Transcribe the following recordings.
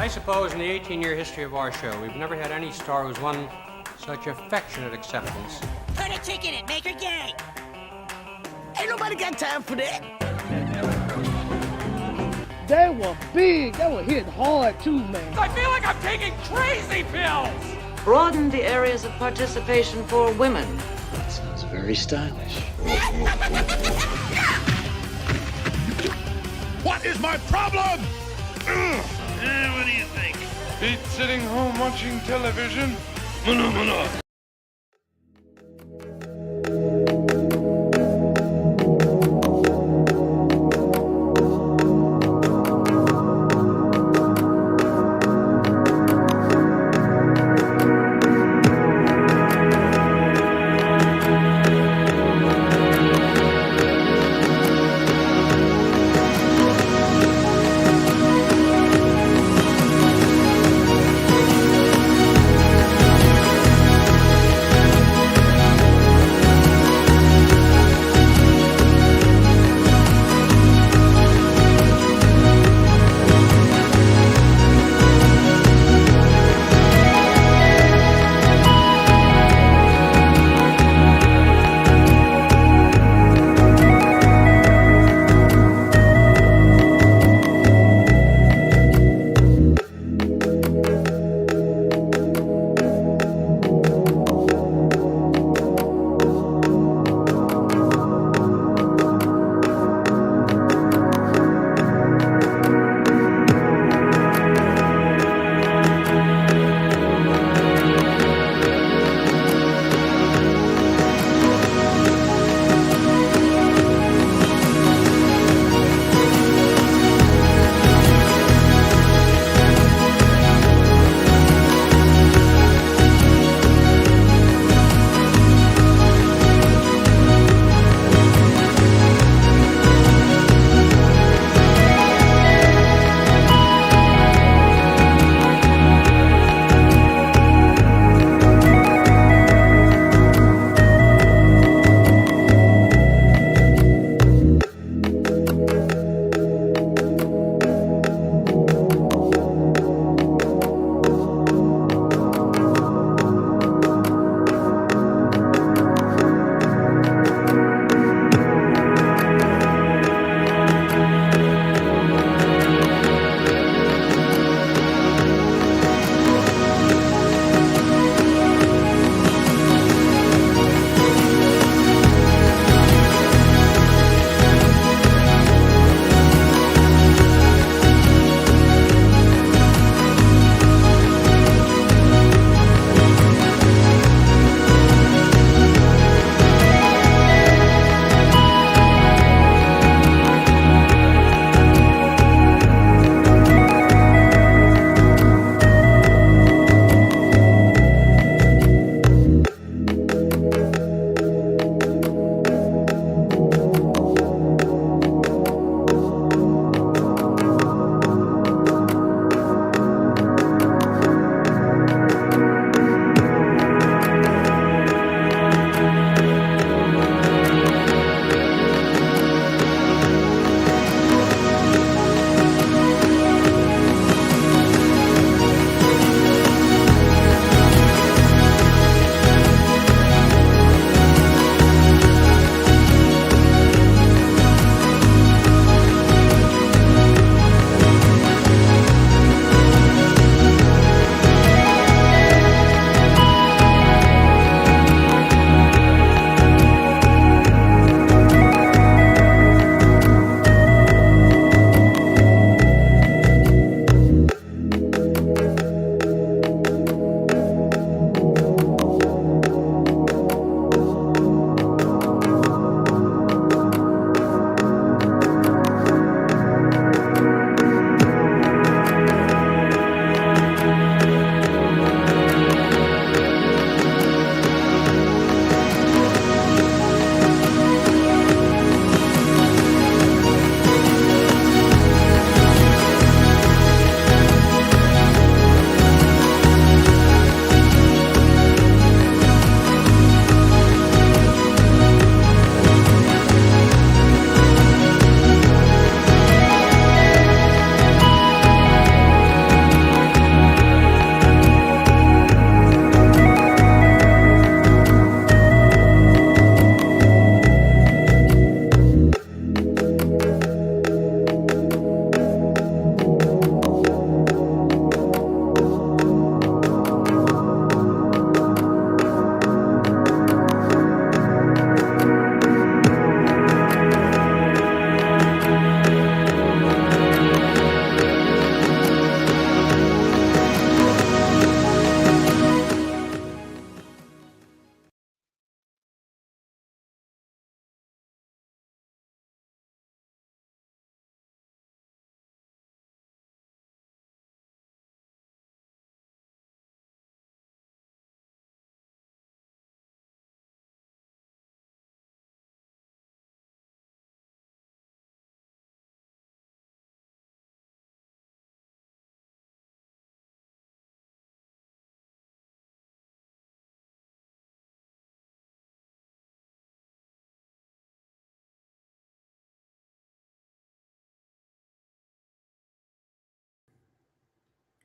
I suppose in the 18-year history of our show, we've never had any star who's won such affectionate acceptance. Put a chick in it, make her gay. Ain't nobody got time for that. They were big. They were hitting hard too, man. I feel like I'm taking crazy pills. Broaden the areas of participation for women. That sounds very stylish. What is my problem? What do you think? Beat sitting home watching television?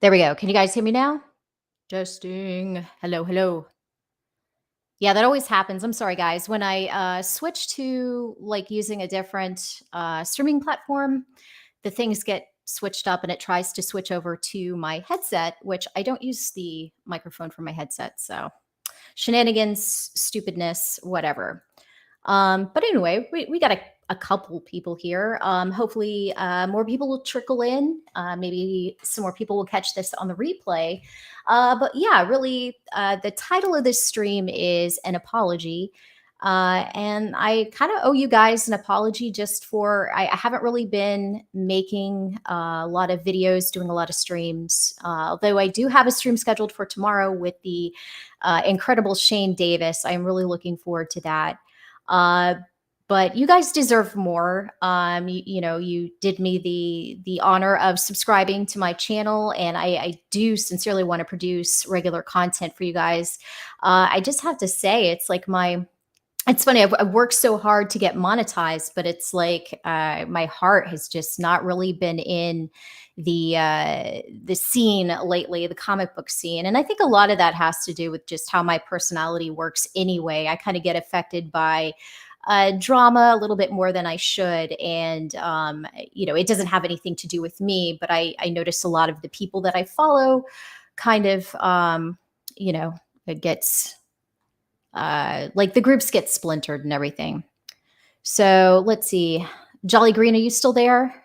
There we go. Can you guys hear me now? Testing. Hello, hello. Yeah, that always happens. I'm sorry, guys. When I switch to like using a different streaming platform, the things get switched up and it tries to switch over to my headset, which I don't use the microphone for my headset. So shenanigans, stupidness, whatever. But anyway, we got a couple people here. Hopefully, more people will trickle in. Maybe some more people will catch this on the replay. But yeah, really, the title of this stream is An Apology. And I kind of owe you guys an apology just for, I haven't really been making a lot of videos, doing a lot of streams, although I do have a stream scheduled for tomorrow with the incredible Shane Davis. I'm really looking forward to that. But you guys deserve more. You know, you did me the honor of subscribing to my channel, and I do sincerely want to produce regular content for you guys. I just have to say, it's like it's funny. I've worked so hard to get monetized, but it's like my heart has just not really been in the scene lately, the comic book scene. And I think a lot of that has to do with just how my personality works anyway. I kind of get affected by drama a little bit more than I should. And, you know, it doesn't have anything to do with me, but I notice a lot of the people that I follow kind of, you know, it gets like the groups get splintered and everything. So let's see. Jolly Green, are you still there?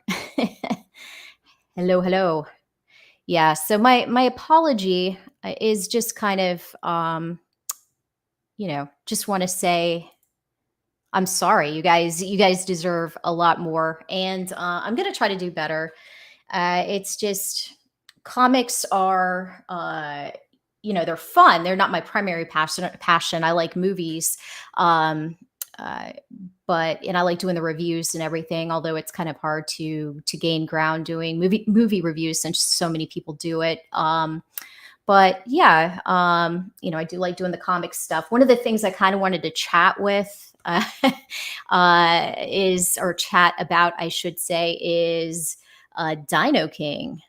Hello, hello. Yeah, so my apology is just kind of, you know, just want to say I'm sorry. You guys deserve a lot more, and I'm gonna try to do better. It's just comics are, you know, they're fun. They're not my primary passion. I like movies, but I like doing the reviews and everything. Although it's kind of hard to gain ground doing movie reviews since so many people do it. But yeah, you know, I do like doing the comic stuff. One of the things I kind of wanted to chat with chat about, I should say, is Dino King.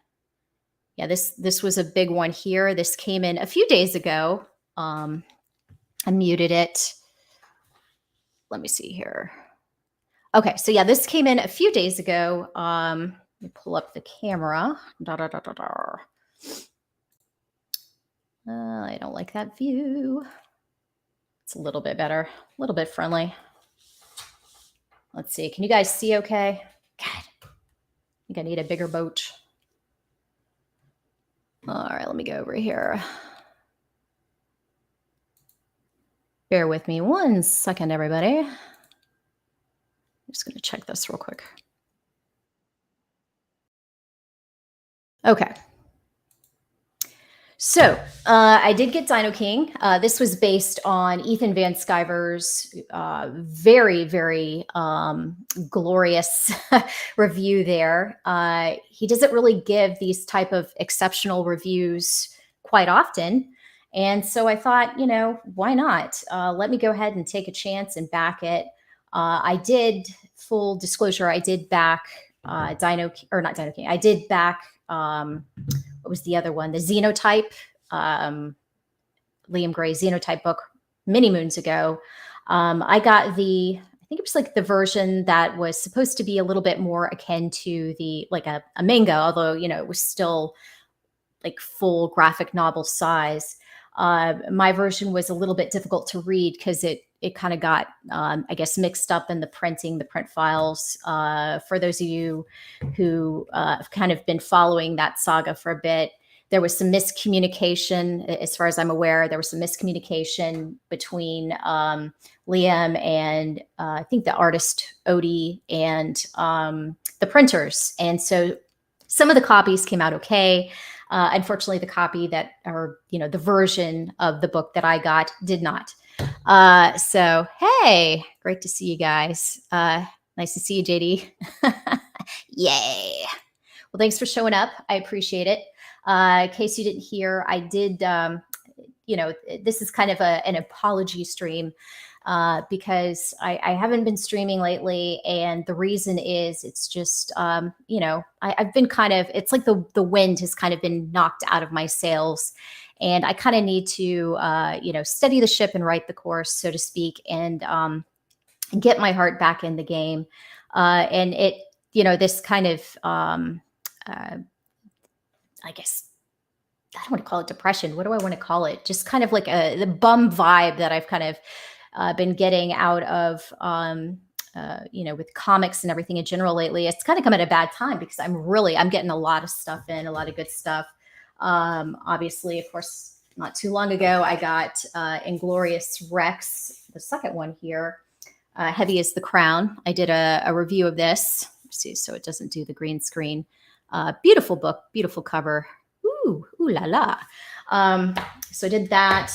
Yeah, this was a big one here. This came in a few days ago. I muted it. Let me see here. Okay, so yeah, this came in a few days ago. Let me pull up the camera. I don't like that view. It's a little bit better, a little bit friendly. Let's see. Can you guys see okay? God, I think I need a bigger boat. All right, let me go over here. Bear with me 1 second, everybody. I'm just going to check this real quick. Okay. So I did get Dino King. This was based on Ethan Van Sciver's very, very glorious review there. He doesn't really give these type of exceptional reviews quite often. And so I thought, you know, why not? Let me go ahead and take a chance and back it. I did, full disclosure, I did back not Dino King. I did back what was the other one? The Xenotype, Liam Gray Xenotype book many moons ago. I got I think it was like the version that was supposed to be a little bit more akin to like a manga, although, you know, it was still like full graphic novel size. My version was a little bit difficult to read because it kind of got, I guess, mixed up in the print files. For those of you who have kind of been following that saga for a bit, there was some miscommunication. As far as I'm aware, there was some miscommunication between Liam and I think the artist Odie and the printers. And so some of the copies came out okay. Unfortunately, the copy the version of the book that I got did not. So, hey, great to see you guys. Nice to see you, JD. Yay. Well, thanks for showing up. I appreciate it. In case you didn't hear, I did, this is kind of an apology stream. because I haven't been streaming lately. And the reason is it's just, I've been kind of, it's like the wind has kind of been knocked out of my sails. And I kind of need to, steady the ship and right the course, so to speak, and get my heart back in the game. And it, this kind of, I guess, I don't want to call it depression. What do I want to call it? Just kind of like the bum vibe that I've kind of been getting out of, with comics and everything in general lately. It's kind of come at a bad time because I'm getting a lot of stuff in, a lot of good stuff. Obviously, of course, not too long ago, I got Inglorious Rex, the second one here, Heavy as the Crown. I did a review of this. See, so it doesn't do the green screen. Beautiful book, beautiful cover. Ooh la la. So I did that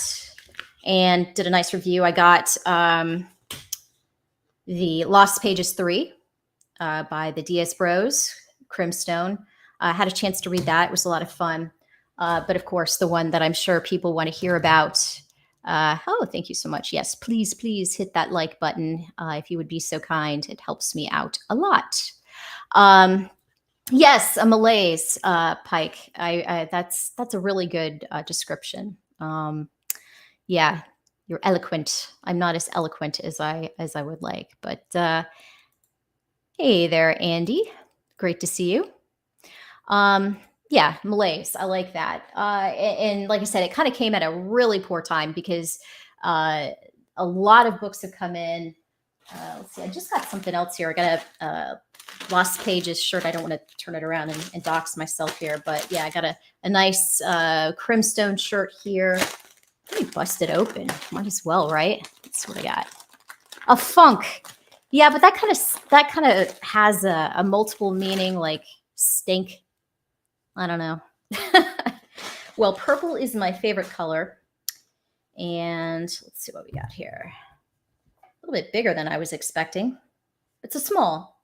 and did a nice review. I got the Lost Pages 3 by the Diaz Bros, Crimstone. I had a chance to read that. It was a lot of fun. But of course, the one that I'm sure people want to hear about. Thank you so much. Yes, please hit that like button if you would be so kind. It helps me out a lot. Yes, a malaise, Pike. That's a really good description. Yeah, you're eloquent. I'm not as eloquent as I would like, but hey there, Andy. Great to see you. Yeah, malaise. I like that. And like I said, it kind of came at a really poor time because a lot of books have come in. Let's see. I just got something else here. I got a Lost Pages shirt. I don't want to turn it around and dox myself here, but yeah, I got a nice Crimstone shirt here. Let me bust it open. Might as well, right? That's what I got. A funk. Yeah, but that kind of has a multiple meaning, like stink. I don't know. Well, purple is my favorite color. And let's see what we got here. A little bit bigger than I was expecting. It's a small,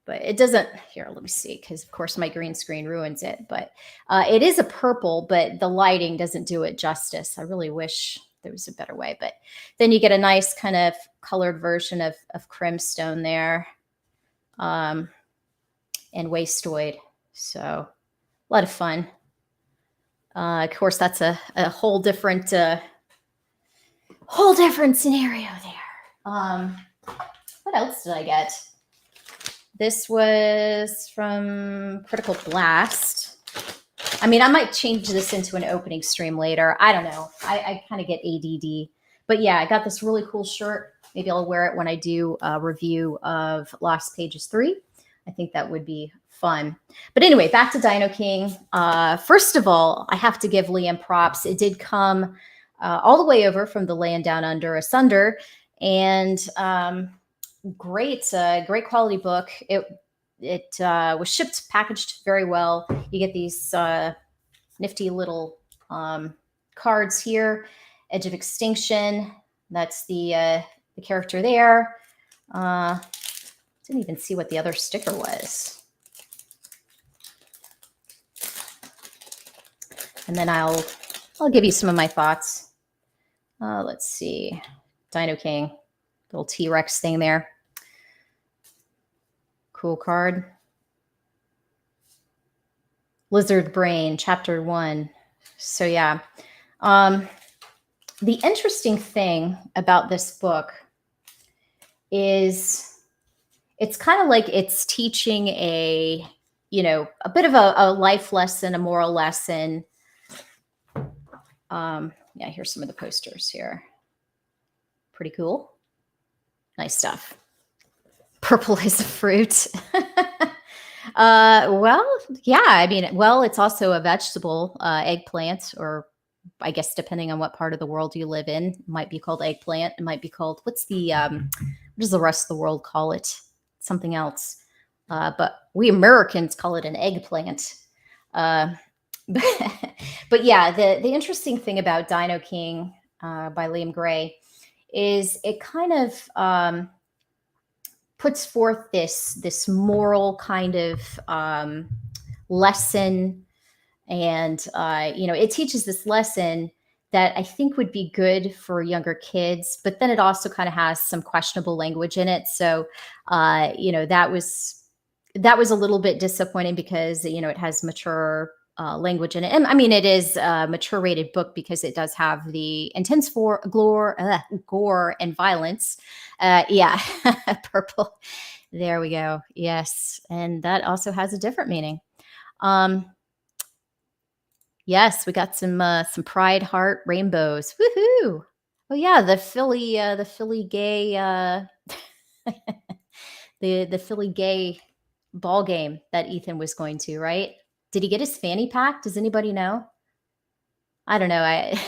but it doesn't. Here, let me see, because of course my green screen ruins it. But it is a purple, but the lighting doesn't do it justice. I really wish there was a better way. But then you get a nice kind of colored version of Crimstone there, and Wastoid. So a lot of fun. Of course, that's a whole different scenario there. What else did I get? This was from Critical Blast. I mean, I might change this into an opening stream later. I don't know. I kind of get ADD. But yeah, I got this really cool shirt. Maybe I'll wear it when I do a review of Lost Pages 3. I think that would be fun. But anyway, back to Dino King. First of all, I have to give Liam props. It did come all the way over from the land down under asunder, and great quality book. It was shipped, packaged very well. You get these nifty little cards here. Edge of Extinction. That's the character there. Didn't even see what the other sticker was. And then I'll give you some of my thoughts. Let's see. Dino King. Little T-Rex thing there. Cool card. Lizard Brain, Chapter 1. So yeah. The interesting thing about this book is it's kind of like it's teaching a bit of a life lesson, a moral lesson. Yeah, here's some of the posters here. Pretty cool. Nice stuff. Purple is a fruit. Well, yeah, I mean, well, it's also a vegetable, eggplant, or I guess depending on what part of the world you live in, it might be called eggplant. It might be called, what does the rest of the world call it? Something else. But we Americans call it an eggplant. But yeah, the interesting thing about Dino King by Liam Gray is it kind of puts forth this moral kind of lesson, and it teaches this lesson that I think would be good for younger kids, but then it also kind of has some questionable language in it. So, that was a little bit disappointing because it has mature language in it. And I mean, it is a mature rated book because it does have the intense gore and violence. Yeah, purple. There we go. Yes, and that also has a different meaning. Um, yes, we got some pride heart rainbows. Woohoo! Oh yeah, the Philly gay, the Philly gay ball game that Ethan was going to, right? Did he get his fanny pack? Does anybody know? I don't know. I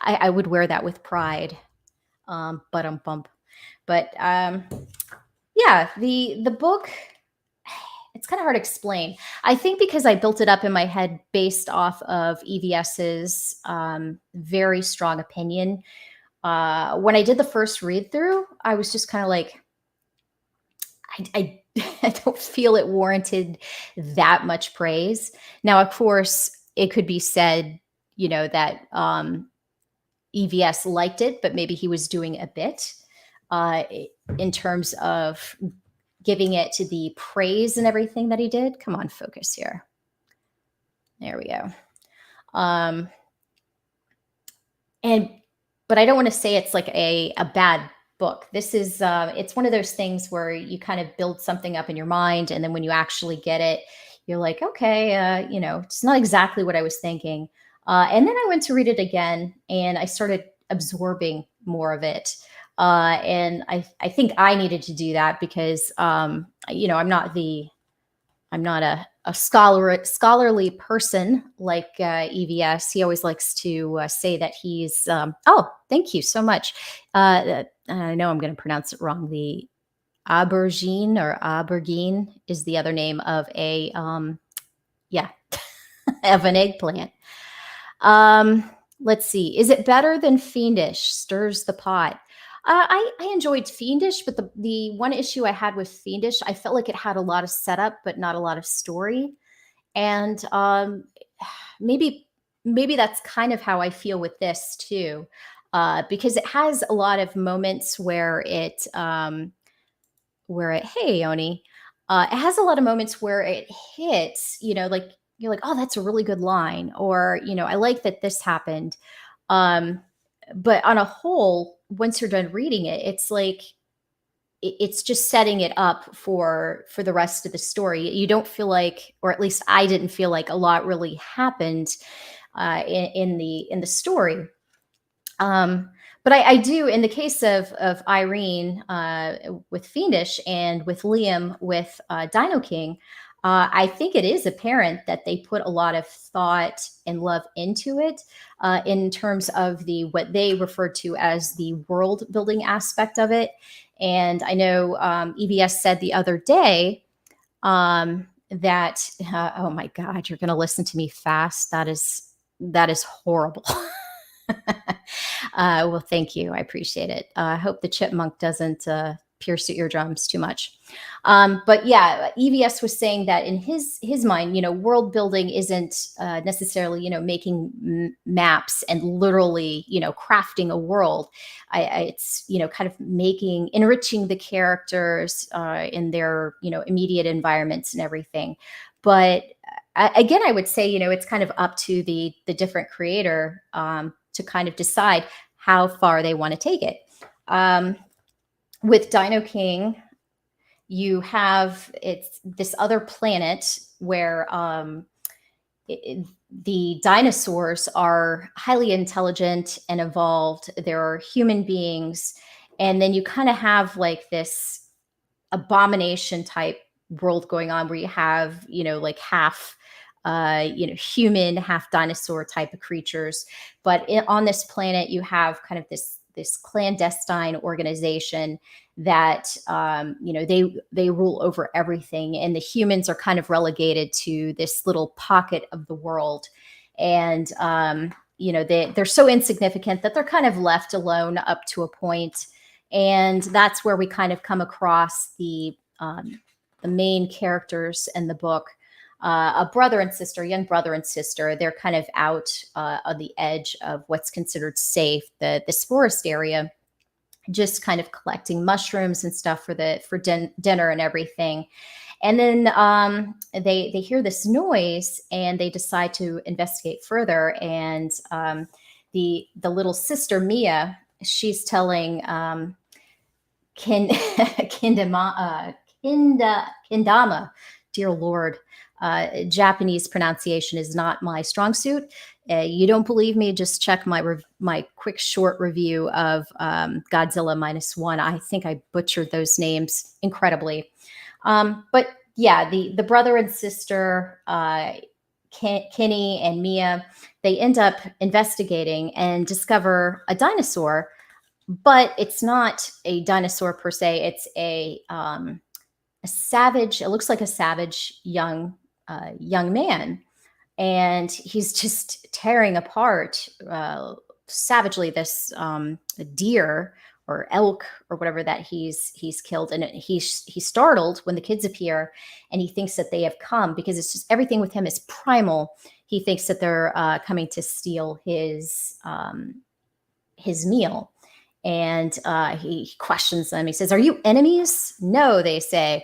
I would wear that with pride. Bump. But yeah, the book, it's kind of hard to explain. I think because I built it up in my head based off of EVS's very strong opinion. When I did the first read through, I was just kind of like, I I don't feel it warranted that much praise. Now, of course, it could be said, that EVS liked it, but maybe he was doing a bit uh, in terms of giving it to the praise and everything that he did. Come on, focus here. There we go. Um, but I don't want to say it's like a bad book. This is it's one of those things where you kind of build something up in your mind, and then when you actually get it, you're like, okay, it's not exactly what I was thinking. And then I went to read it again, and I started absorbing more of it. And I think I needed to do that because I'm not a scholarly person like EVS. He always likes to say that he's. Oh, thank you so much. I know I'm going to pronounce it wrong. The aubergine or aubergine is the other name of a yeah of an eggplant. Let's see. Is it better than Fiendish? Stirs the pot. I enjoyed Fiendish, but the one issue I had with Fiendish, I felt like it had a lot of setup, but not a lot of story. And maybe that's kind of how I feel with this too, because it has a lot of moments where hey Oni, it has a lot of moments where it hits, like you're like, oh, that's a really good line, or I like that this happened. But on a whole, once you're done reading it, it's like it's just setting it up for the rest of the story. You don't feel like, or at least I didn't feel like a lot really happened in the story. But I do, in the case of Irene with Fiendish and with Liam with Dino King, I think it is apparent that they put a lot of thought and love into it in terms of what they refer to as the world building aspect of it. And I know EVS said the other day that, oh my God, you're going to listen to me fast. That is horrible. Well, thank you. I appreciate it. I hope the chipmunk doesn't pierce your eardrums too much. But yeah, EVS was saying that in his mind, world building isn't necessarily, making maps and literally, crafting a world. It's, kind of enriching the characters in their, immediate environments and everything. But again, I would say, it's kind of up to the different creator to kind of decide how far they want to take it. With Dino King, you have it's this other planet where the dinosaurs are highly intelligent and evolved. They're human beings. And then you kind of have like this abomination type world going on where you have, like half human, half dinosaur type of creatures. But on this planet, you have kind of this clandestine organization that they rule over everything, and the humans are kind of relegated to this little pocket of the world. And they're so insignificant that they're kind of left alone up to a point. And that's where we kind of come across the main characters in the book. a brother and sister, young brother and sister. They're kind of out on the edge of what's considered safe, this forest area, just kind of collecting mushrooms and stuff for dinner and everything. And then they hear this noise and they decide to investigate further. And the little sister Mia, she's telling Kendama, dear Lord, Japanese pronunciation is not my strong suit. You don't believe me? Just check my quick short review of Godzilla -1. I think I butchered those names incredibly. But yeah, the brother and sister, Kenny and Mia, they end up investigating and discover a dinosaur, but it's not a dinosaur per se. It's a savage. It looks like a savage young man, and he's just tearing apart savagely this deer or elk or whatever that he's killed. And he's startled when the kids appear, and he thinks that they have come because it's just everything with him is primal. He thinks that they're coming to steal his meal. And he questions them. He says, "Are you enemies?" "No," they say.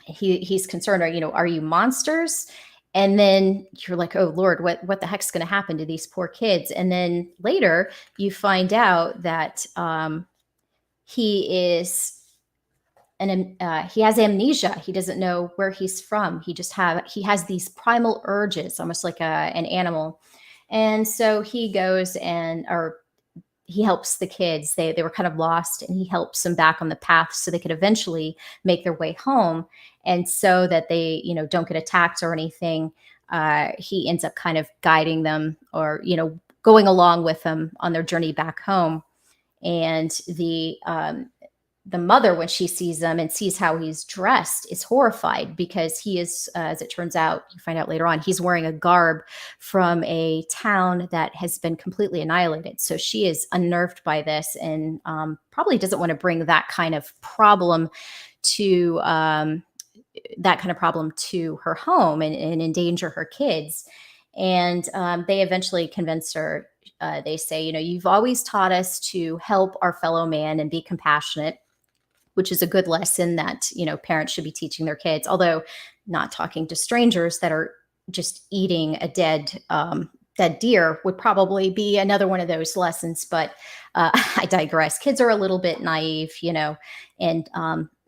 He's concerned, are you monsters? And then you're like, oh Lord, what the heck's going to happen to these poor kids? And then later you find out that he has amnesia. He doesn't know where he's from. He has these primal urges, almost like an animal. And so he goes or he helps the kids. They were kind of lost, and he helps them back on the path so they could eventually make their way home. And so that they, don't get attacked or anything, he ends up kind of guiding them or, going along with them on their journey back home. And the mother, when she sees them and sees how he's dressed, is horrified because he is, as it turns out, you find out later on, he's wearing a garb from a town that has been completely annihilated. So she is unnerved by this and probably doesn't want to bring that kind of problem to her home and endanger her kids. And they eventually convince her. They say, you've always taught us to help our fellow man and be compassionate, which is a good lesson that, parents should be teaching their kids, although not talking to strangers that are just eating a dead deer would probably be another one of those lessons. But I digress. Kids are a little bit naive, and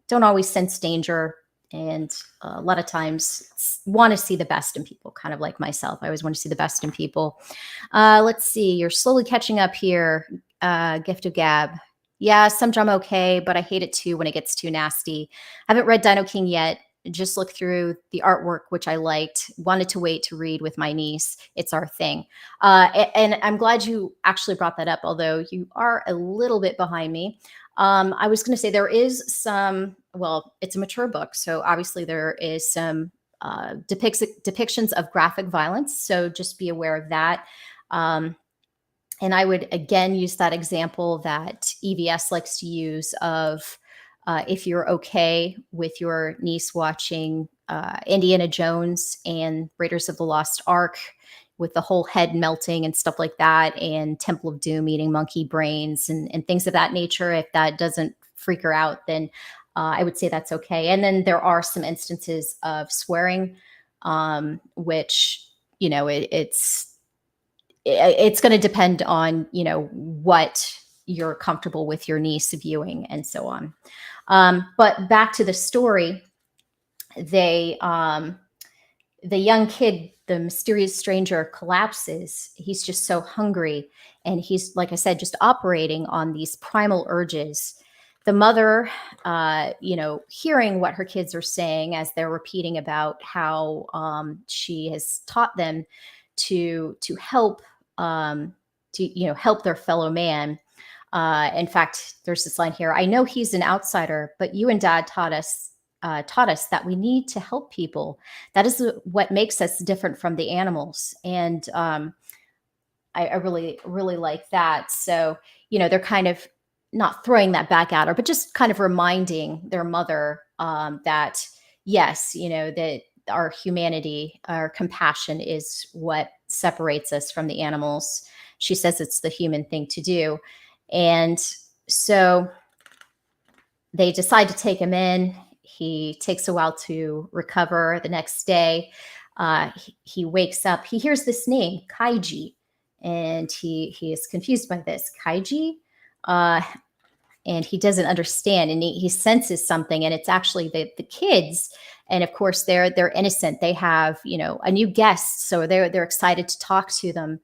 don't always sense danger. And a lot of times want to see the best in people, kind of like myself. I always want to see the best in people. Let's see. You're slowly catching up here. Gift of Gab. Yeah, some drama okay, but I hate it too when it gets too nasty. I haven't read Dino King yet. Just looked through the artwork, which I liked. Wanted to wait to read with my niece. It's our thing. And I'm glad you actually brought that up, although you are a little bit behind me. I was going to say there is some, it's a mature book. So obviously there is some depictions of graphic violence. So just be aware of that. And I would, again, use that example that EVS likes to use of if you're okay with your niece watching Indiana Jones and Raiders of the Lost Ark with the whole head melting and stuff like that, and Temple of Doom eating monkey brains and things of that nature, if that doesn't freak her out, then I would say that's okay. And then there are some instances of swearing, which, it's going to depend on, what you're comfortable with your niece viewing and so on. But back to the story, the young kid, the mysterious stranger, collapses. He's just so hungry. And he's, like I said, just operating on these primal urges. The mother, hearing what her kids are saying as they're repeating about how she has taught them to help, help their fellow man. In fact, there's this line here: "I know he's an outsider, but you and Dad taught us that we need to help people. That is what makes us different from the animals." And I really, really like that. So, they're kind of not throwing that back at her, but just kind of reminding their mother that, yes, that our humanity, our compassion is what separates us from the animals. She says it's the human thing to do. And so they decide to take him in. He takes a while to recover. The next day, he wakes up. He hears this name, Kaiji, and he is confused by this. Kaiji? And he doesn't understand, and he senses something, and it's actually the kids. And of course, they're innocent. They have, a new guest, so they're excited to talk to them,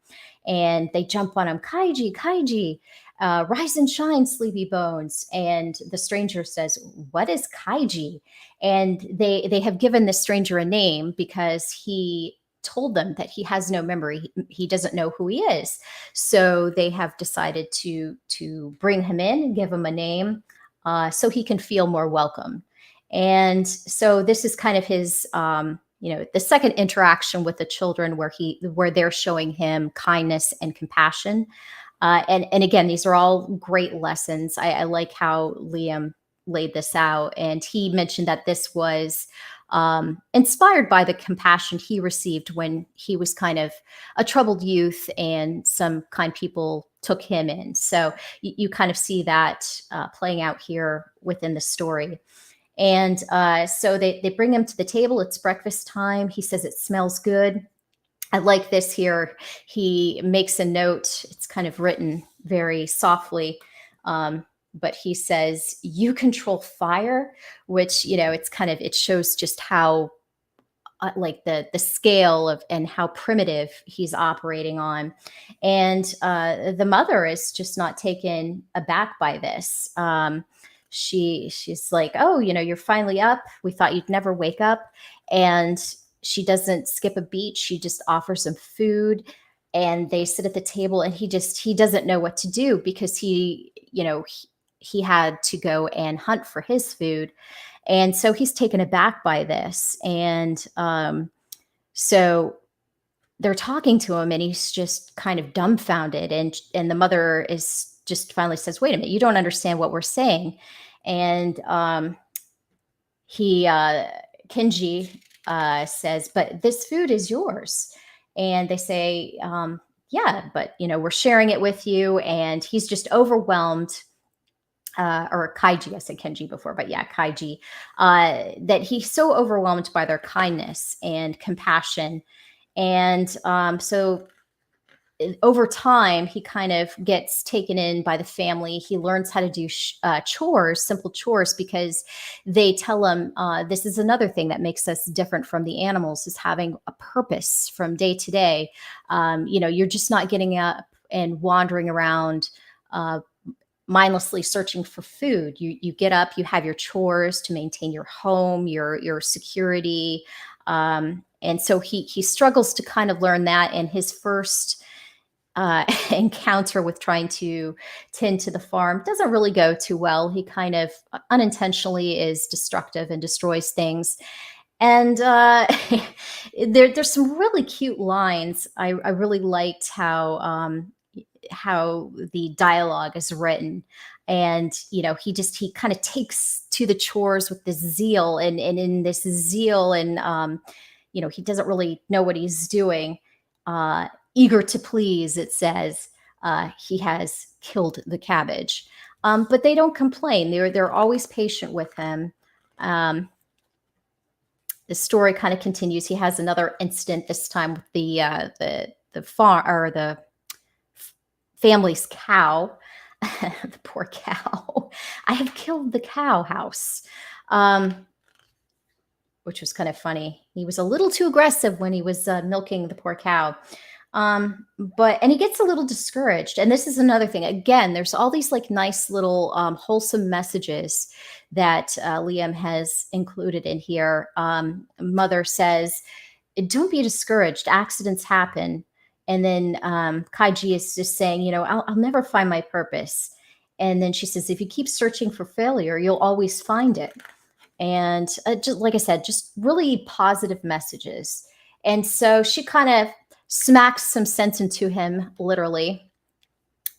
and they jump on him. Kaiji, Kaiji, rise and shine, sleepy bones. And the stranger says, "What is Kaiji?" And they have given the stranger a name because he told them that he has no memory. He doesn't know who he is. So they have decided to bring him in and give him a name so he can feel more welcome. And so this is kind of his, the second interaction with the children where they're showing him kindness and compassion. And again, these are all great lessons. I like how Liam laid this out. And he mentioned that this was inspired by the compassion he received when he was kind of a troubled youth and some kind people took him in. So you kind of see that playing out here within the story. And so they bring him to the table. It's breakfast time. He says it smells good. I like this here. He makes a note. It's kind of written very softly. But he says, "You control fire," which, it shows just how like the scale of and how primitive he's operating on. And the mother is just not taken aback by this. She's like, "Oh, you're finally up. We thought you'd never wake up." And she doesn't skip a beat. She just offers him food, and they sit at the table, and he doesn't know what to do because he had to go and hunt for his food. And so he's taken aback by this. And so they're talking to him, and he's just kind of dumbfounded. And the mother is just finally says, "Wait a minute, you don't understand what we're saying." And Kenji says, "But this food is yours." And they say, "Yeah, but we're sharing it with you." And he's just overwhelmed. Or Kaiji, I said Kenji before, but yeah, Kaiji, that he's so overwhelmed by their kindness and compassion. And so over time, he kind of gets taken in by the family. He learns how to do chores, simple chores, because they tell him this is another thing that makes us different from the animals, is having a purpose from day to day. You're just not getting up and wandering around mindlessly searching for food. You get up, you have your chores to maintain your home, your security. And so he struggles to kind of learn that. And his first encounter with trying to tend to the farm doesn't really go too well. He kind of unintentionally is destructive and destroys things. And there's some really cute lines. I really liked how the dialogue is written. And he kind of takes to the chores with this zeal, and in this zeal, and he doesn't really know what he's doing. Eager to please, it says, he has killed the cabbage. But they don't complain. They're always patient with him. The story kind of continues. He has another incident, this time with the farm, or the family's cow. The poor cow. "I have killed the cow house," which was kind of funny. He was a little too aggressive when he was milking the poor cow. And he gets a little discouraged. And this is another thing. Again, there's all these like nice little wholesome messages that Liam has included in here. Mother says, "Don't be discouraged. Accidents happen." And then Kaiji is just saying, I'll never find my purpose. And then she says, "If you keep searching for failure, you'll always find it." And just like I said, just really positive messages. And so she kind of smacks some sense into him, literally.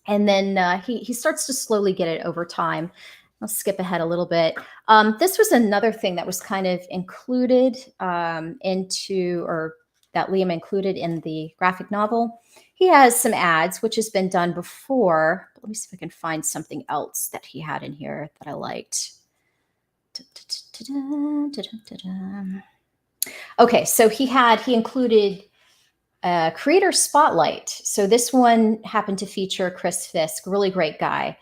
And then he starts to slowly get it over time. I'll skip ahead a little bit. This was another thing that was kind of included or that Liam included in the graphic novel. He has some ads, which has been done before. Let me see if I can find something else that he had in here that I liked. Okay, so he included creator spotlight. So this one happened to feature Chris Fisk, really great guy,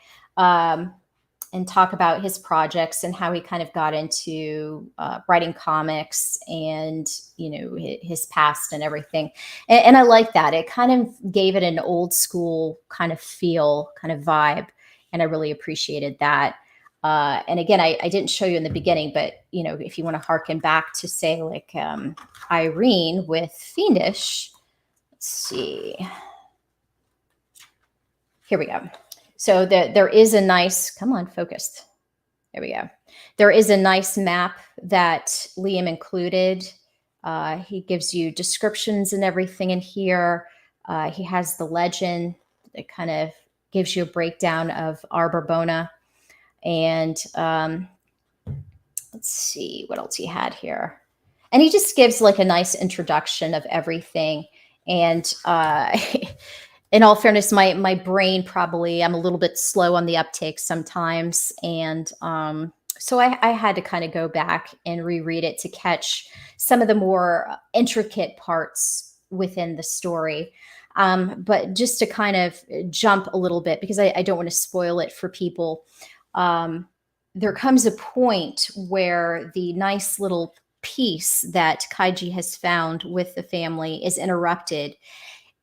and talk about his projects and how he kind of got into writing comics and, his past and everything. And I like that. It kind of gave it an old school kind of feel, kind of vibe. And I really appreciated that. And again, I didn't show you in the beginning, but, if you want to harken back to say like Irene with Fiendish, let's see. Here we go. So there is a nice, come on, focused. There we go. There is a nice map that Liam included. He gives you descriptions and everything in here. He has the legend that kind of gives you a breakdown of Arbor Bona. And let's see what else he had here. And he just gives like a nice introduction of everything. And in all fairness, my brain probably, I'm a little bit slow on the uptake sometimes. And so I had to kind of go back and reread it to catch some of the more intricate parts within the story. But just to kind of jump a little bit, because I don't want to spoil it for people, there comes a point where the nice little peace that Kaiji has found with the family is interrupted.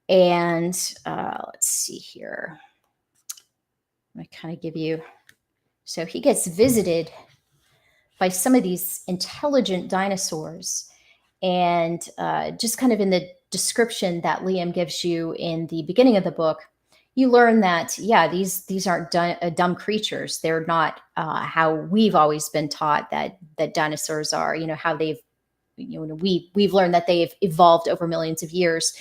And let's see here. I'm going to kind of give you. So he gets visited by some of these intelligent dinosaurs. And just kind of in the description that Liam gives you in the beginning of the book, you learn that, yeah, these aren't dumb creatures. They're not how we've always been taught that dinosaurs are, how they've, we've learned that they've evolved over millions of years.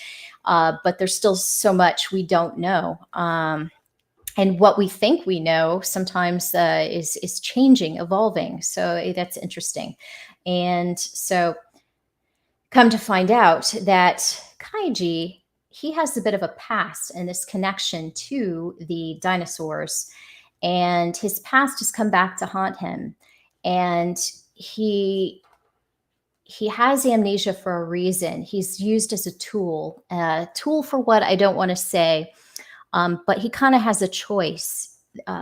But there's still so much we don't know. And what we think we know sometimes is changing, evolving. So that's interesting. And so come to find out that Kaiji, he has a bit of a past and this connection to the dinosaurs. And his past has come back to haunt him. And he has amnesia for a reason. He's used as a tool for what I don't want to say, but he kind of has a choice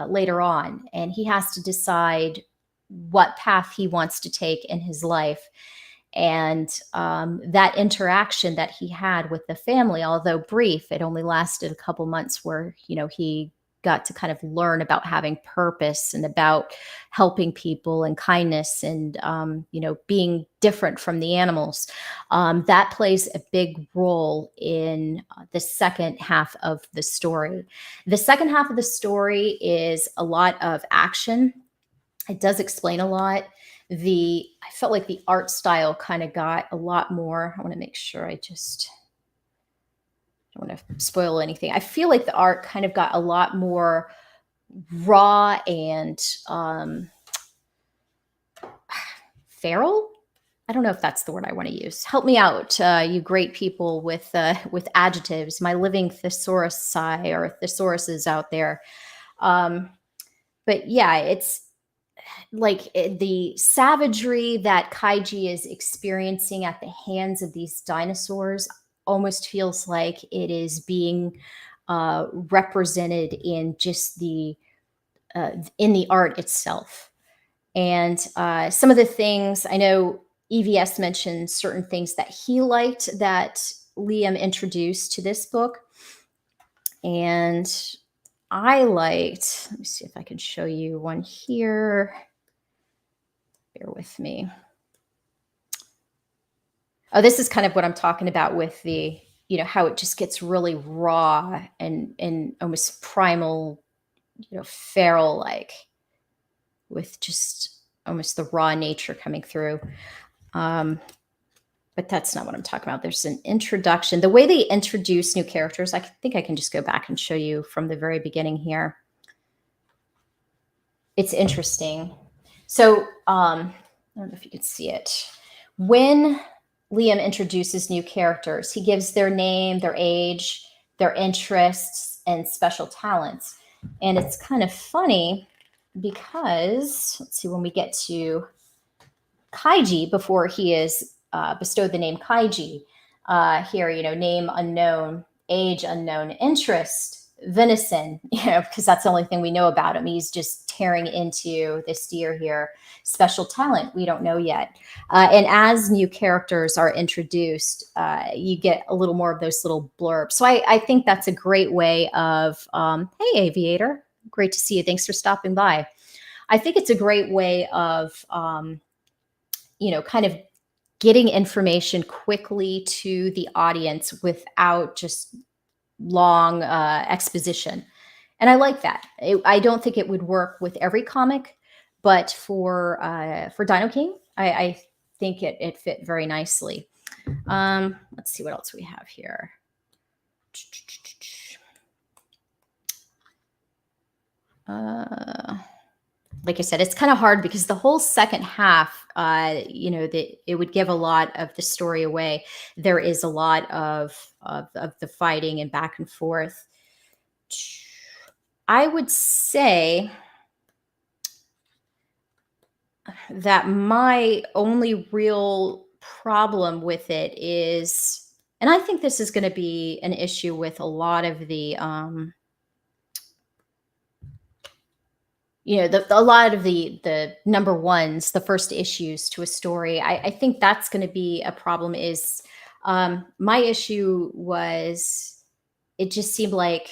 later on, and he has to decide what path he wants to take in his life. And that interaction that he had with the family, although brief, it only lasted a couple months, where, he got to kind of learn about having purpose and about helping people and kindness and, being different from the animals. That plays a big role in the second half of the story. The second half of the story is a lot of action. It does explain a lot. I felt like the art style kind of got a lot more. I want to make sure I don't want to spoil anything. I feel like the art kind of got a lot more raw and feral. I don't know if that's the word I want to use. Help me out, you great people with adjectives. My living thesaurus or thesauruses out there. But yeah, it's like the savagery that Kaiji is experiencing at the hands of these dinosaurs almost feels like it is being represented in just in the art itself. And some of the things, I know EVS mentioned certain things that he liked that Liam introduced to this book. And I liked, let me see if I can show you one here. Bear with me. Oh, this is kind of what I'm talking about with the, how it just gets really raw and almost primal, feral-like, with just almost the raw nature coming through. But that's not what I'm talking about. There's an introduction. The way they introduce new characters, I think I can just go back and show you from the very beginning here. it's interesting. So I don't know if you can see it. When Liam introduces new characters, he gives their name, their age, their interests, and special talents. And it's kind of funny because, let's see, when we get to Kaiji, before he is bestowed the name Kaiji, here, name unknown, age unknown, interest, venison, because that's the only thing we know about him. He's just tearing into this deer here. Special talent, we don't know yet. And as new characters are introduced, you get a little more of those little blurbs. So I think that's a great way of, hey, Aviator, great to see you. Thanks for stopping by. I think it's a great way of, kind of getting information quickly to the audience without just long exposition. And I like that. I don't think it would work with every comic, but for Dino King, I think it fit very nicely. Let's see what else we have here. Like I said, it's kind of hard because the whole second half, it would give a lot of the story away. There is a lot of the fighting and back and forth. I would say that my only real problem with it is, and I think this is going to be an issue with a lot of the, a lot of the number ones, the first issues to a story. I think that's going to be a problem. Is my issue was it just seemed like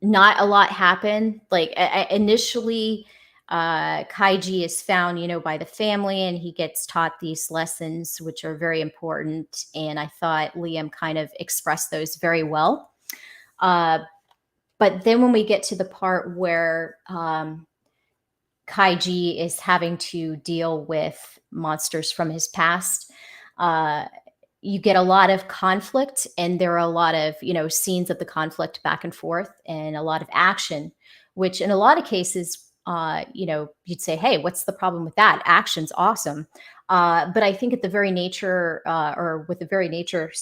not a lot happened. Like initially, Kaiji is found, by the family, and he gets taught these lessons, which are very important. And I thought Liam kind of expressed those very well. But then when we get to the part where Kaiji is having to deal with monsters from his past, you get a lot of conflict, and there are a lot of, scenes of the conflict back and forth, and a lot of action, which in a lot of cases, you'd say, hey, what's the problem with that? Action's awesome. But I think at the very nature, with the very nature, of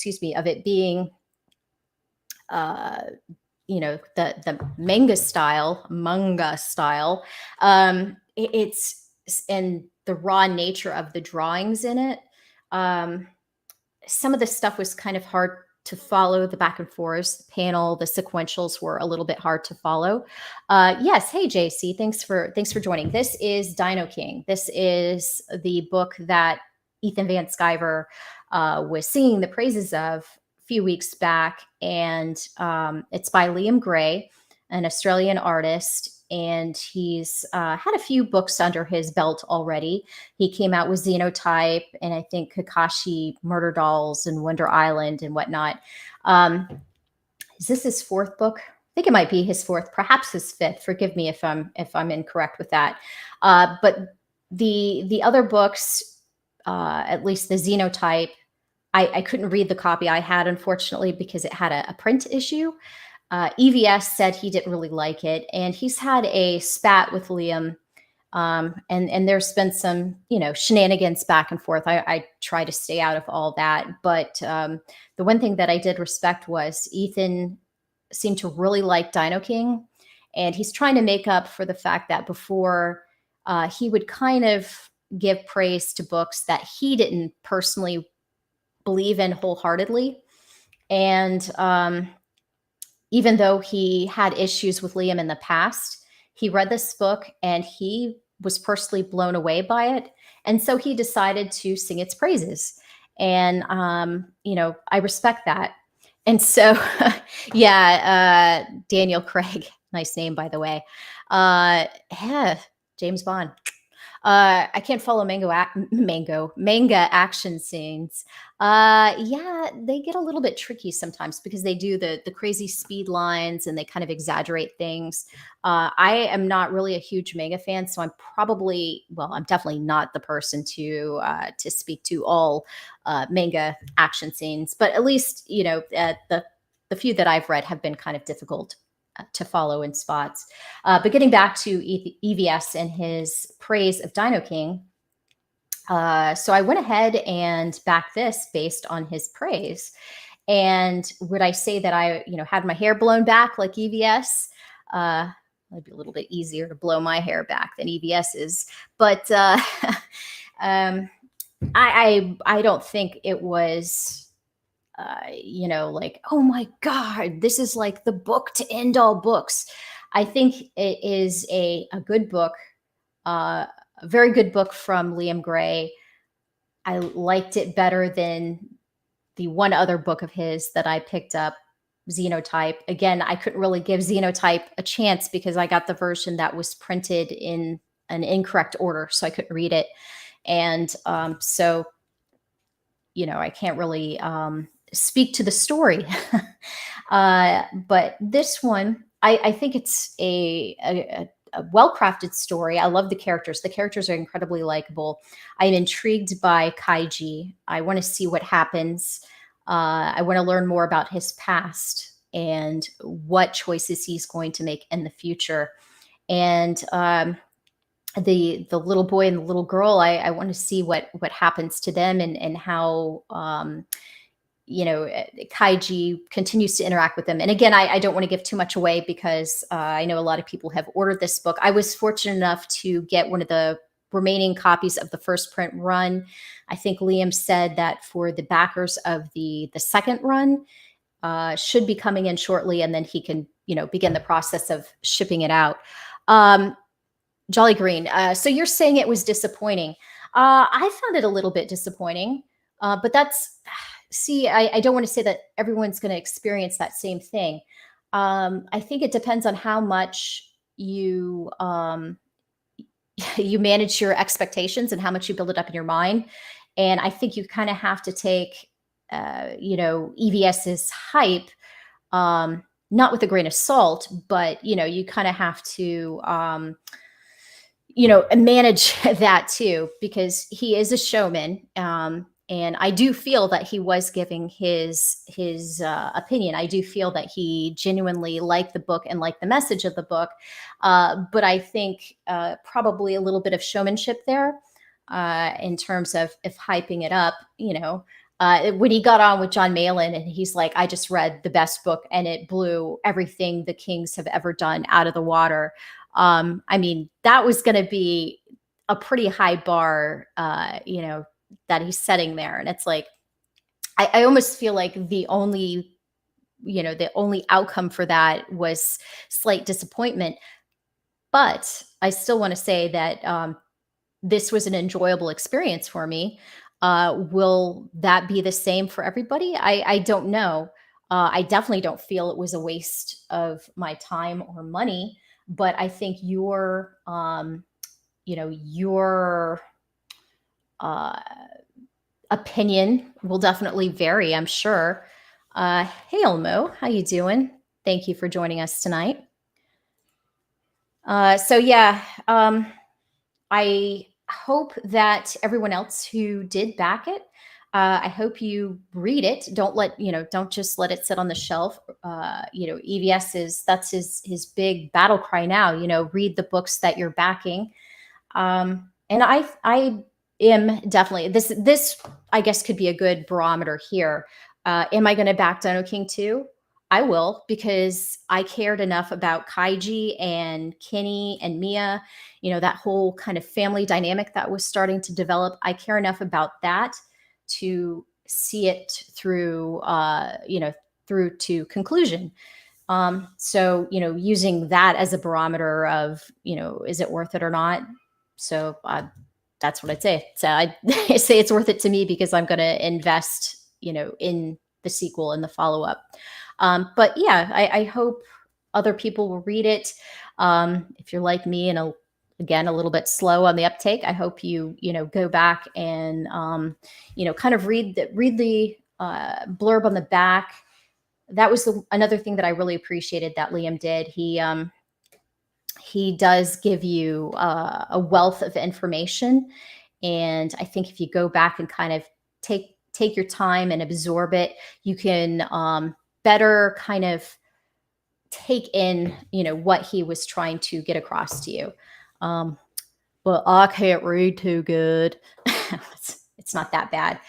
it being, the manga style, it's and the raw nature of the drawings in it. Some of the stuff was kind of hard to follow, the back and forth, the panel, the sequentials were a little bit hard to follow. Yes, hey JC, thanks for joining. This is Dino King. This is the book that Ethan Van Sciver was singing the praises of a few weeks back, and it's by Liam Gray, an Australian artist. And he's had a few books under his belt already. He came out with Xenotype, and I think Kakashi Murder Dolls and Wonder Island and whatnot. Is this his fourth book? I think it might be his fourth, perhaps his fifth. Forgive me if I'm incorrect with that. But the other books, at least the Xenotype, I couldn't read the copy I had, unfortunately, because it had a print issue. EVS said he didn't really like it, and he's had a spat with Liam, and there's been some, shenanigans back and forth. I try to stay out of all that, but the one thing that I did respect was Ethan seemed to really like Dino King, and he's trying to make up for the fact that before he would kind of give praise to books that he didn't personally believe in wholeheartedly, and even though he had issues with Liam in the past, he read this book and he was personally blown away by it. And so he decided to sing its praises. And, I respect that. And so, yeah, Daniel Craig, nice name, by the way. Yeah, James Bond. I can't follow manga action scenes. Yeah, they get a little bit tricky sometimes because they do the crazy speed lines and they kind of exaggerate things. I am not really a huge manga fan, so I'm definitely not the person to speak to all manga action scenes. But at least the few that I've read have been kind of difficult. to follow in spots. But getting back to EVS and his praise of Dino King, so I went ahead and backed this based on his praise. And would I say that I, had my hair blown back like EVS? It'd be a little bit easier to blow my hair back than EVS is, but I don't think it was, like, oh my God, this is like the book to end all books. I think it is a good book, a very good book from Liam Gray. I liked it better than the one other book of his that I picked up, Xenotype. Again, I couldn't really give Xenotype a chance because I got the version that was printed in an incorrect order, so I couldn't read it. And so, I can't really speak to the story. But this one, I think it's a well-crafted story. I love the characters. The characters are incredibly likable. I'm intrigued by Kaiji. I want to see what happens. I want to learn more about his past and what choices he's going to make in the future. And the little boy and the little girl, I want to see what happens to them and how Kaiji continues to interact with them. And again, I don't want to give too much away because I know a lot of people have ordered this book. I was fortunate enough to get one of the remaining copies of the first print run. I think Liam said that for the backers of the second run, should be coming in shortly, and then he can, begin the process of shipping it out. Jolly Green, so you're saying it was disappointing. I found it a little bit disappointing, but that's, see, I don't want to say that everyone's going to experience that same thing. I think it depends on how much you you manage your expectations and how much you build it up in your mind. And I think you kind of have to take, EVS's hype, not with a grain of salt, but, you kind of have to, manage that too, because he is a showman. And I do feel that he was giving his opinion. I do feel that he genuinely liked the book and liked the message of the book. But I think probably a little bit of showmanship there in terms of hyping it up. When he got on with John Malin and he's like, I just read the best book and it blew everything the Kings have ever done out of the water. I mean, that was going to be a pretty high bar, that he's setting there. And it's like, I almost feel like the only outcome for that was slight disappointment. But I still want to say that this was an enjoyable experience for me. Will that be the same for everybody? I don't know. I definitely don't feel it was a waste of my time or money, but I think your opinion will definitely vary, I'm sure. Hey, Elmo, how you doing? Thank you for joining us tonight. So yeah, I hope that everyone else who did back it, I hope you read it. Don't just let it sit on the shelf. EVS that's his big battle cry now. Read the books that you're backing. And I am definitely this I guess could be a good barometer here. Am I going to back Dino King 2? I will, because I cared enough about Kaiji and Kenny and Mia, that whole kind of family dynamic that was starting to develop. I care enough about that to see it through, through to conclusion. So, using that as a barometer of, is it worth it or not? So that's what I'd say. So I say it's worth it to me because I'm going to invest, in the sequel and the follow-up. But yeah, I hope other people will read it. If you're like me and again, a little bit slow on the uptake, I hope you go back and, kind of read the blurb on the back. That was another thing that I really appreciated that Liam did. He does give you a wealth of information. And I think if you go back and kind of take your time and absorb it, you can better kind of take in, what he was trying to get across to you. But I can't read too good. It's not that bad.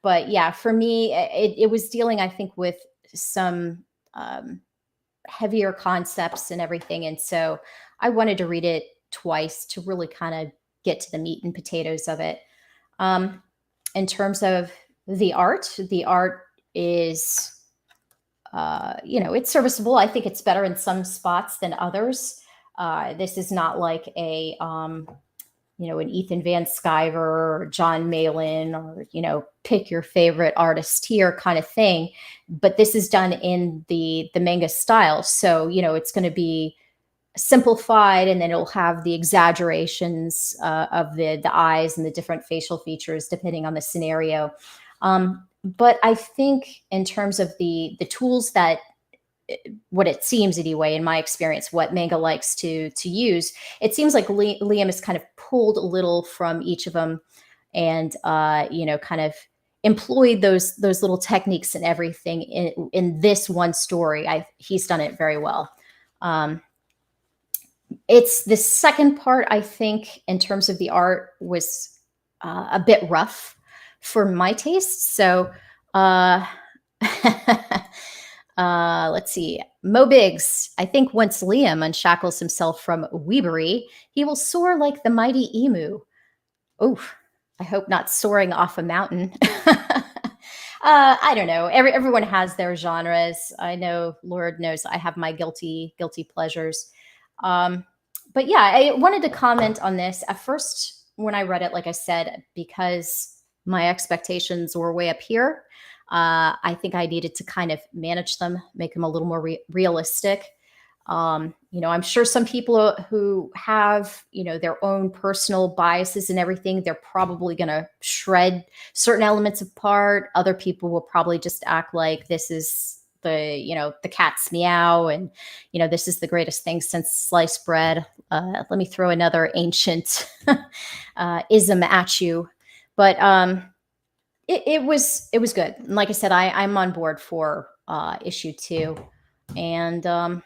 But yeah, for me, it was dealing, I think, with some heavier concepts and everything. And so I wanted to read it twice to really kind of get to the meat and potatoes of it. In terms of the art is, it's serviceable. I think it's better in some spots than others. This is not like an Ethan Van Sciver or John Malin or, pick your favorite artist here kind of thing. But this is done in the manga style. So, it's going to be simplified, and then it'll have the exaggerations of the eyes and the different facial features depending on the scenario. But I think in terms of the tools that, what it seems anyway, in my experience, what manga likes to use, it seems like Liam has kind of pulled a little from each of them, and kind of employed those little techniques and everything in this one story. He's done it very well. It's the second part, I think, in terms of the art, was a bit rough for my taste. So let's see. Mo Biggs, I think once Liam unshackles himself from weebery, he will soar like the mighty emu. Oof, I hope not soaring off a mountain. I don't know. Everyone has their genres. I know, Lord knows, I have my guilty pleasures. But yeah, I wanted to comment on this. At first, when I read it, like I said, because my expectations were way up here, I think I needed to kind of manage them, make them a little more realistic. I'm sure some people who have, their own personal biases and everything, they're probably going to shred certain elements apart. Other people will probably just act like this is the cat's meow, and this is the greatest thing since sliced bread. Let me throw another ancient ism at you, but it was good. And like I said, I'm on board for issue 2, and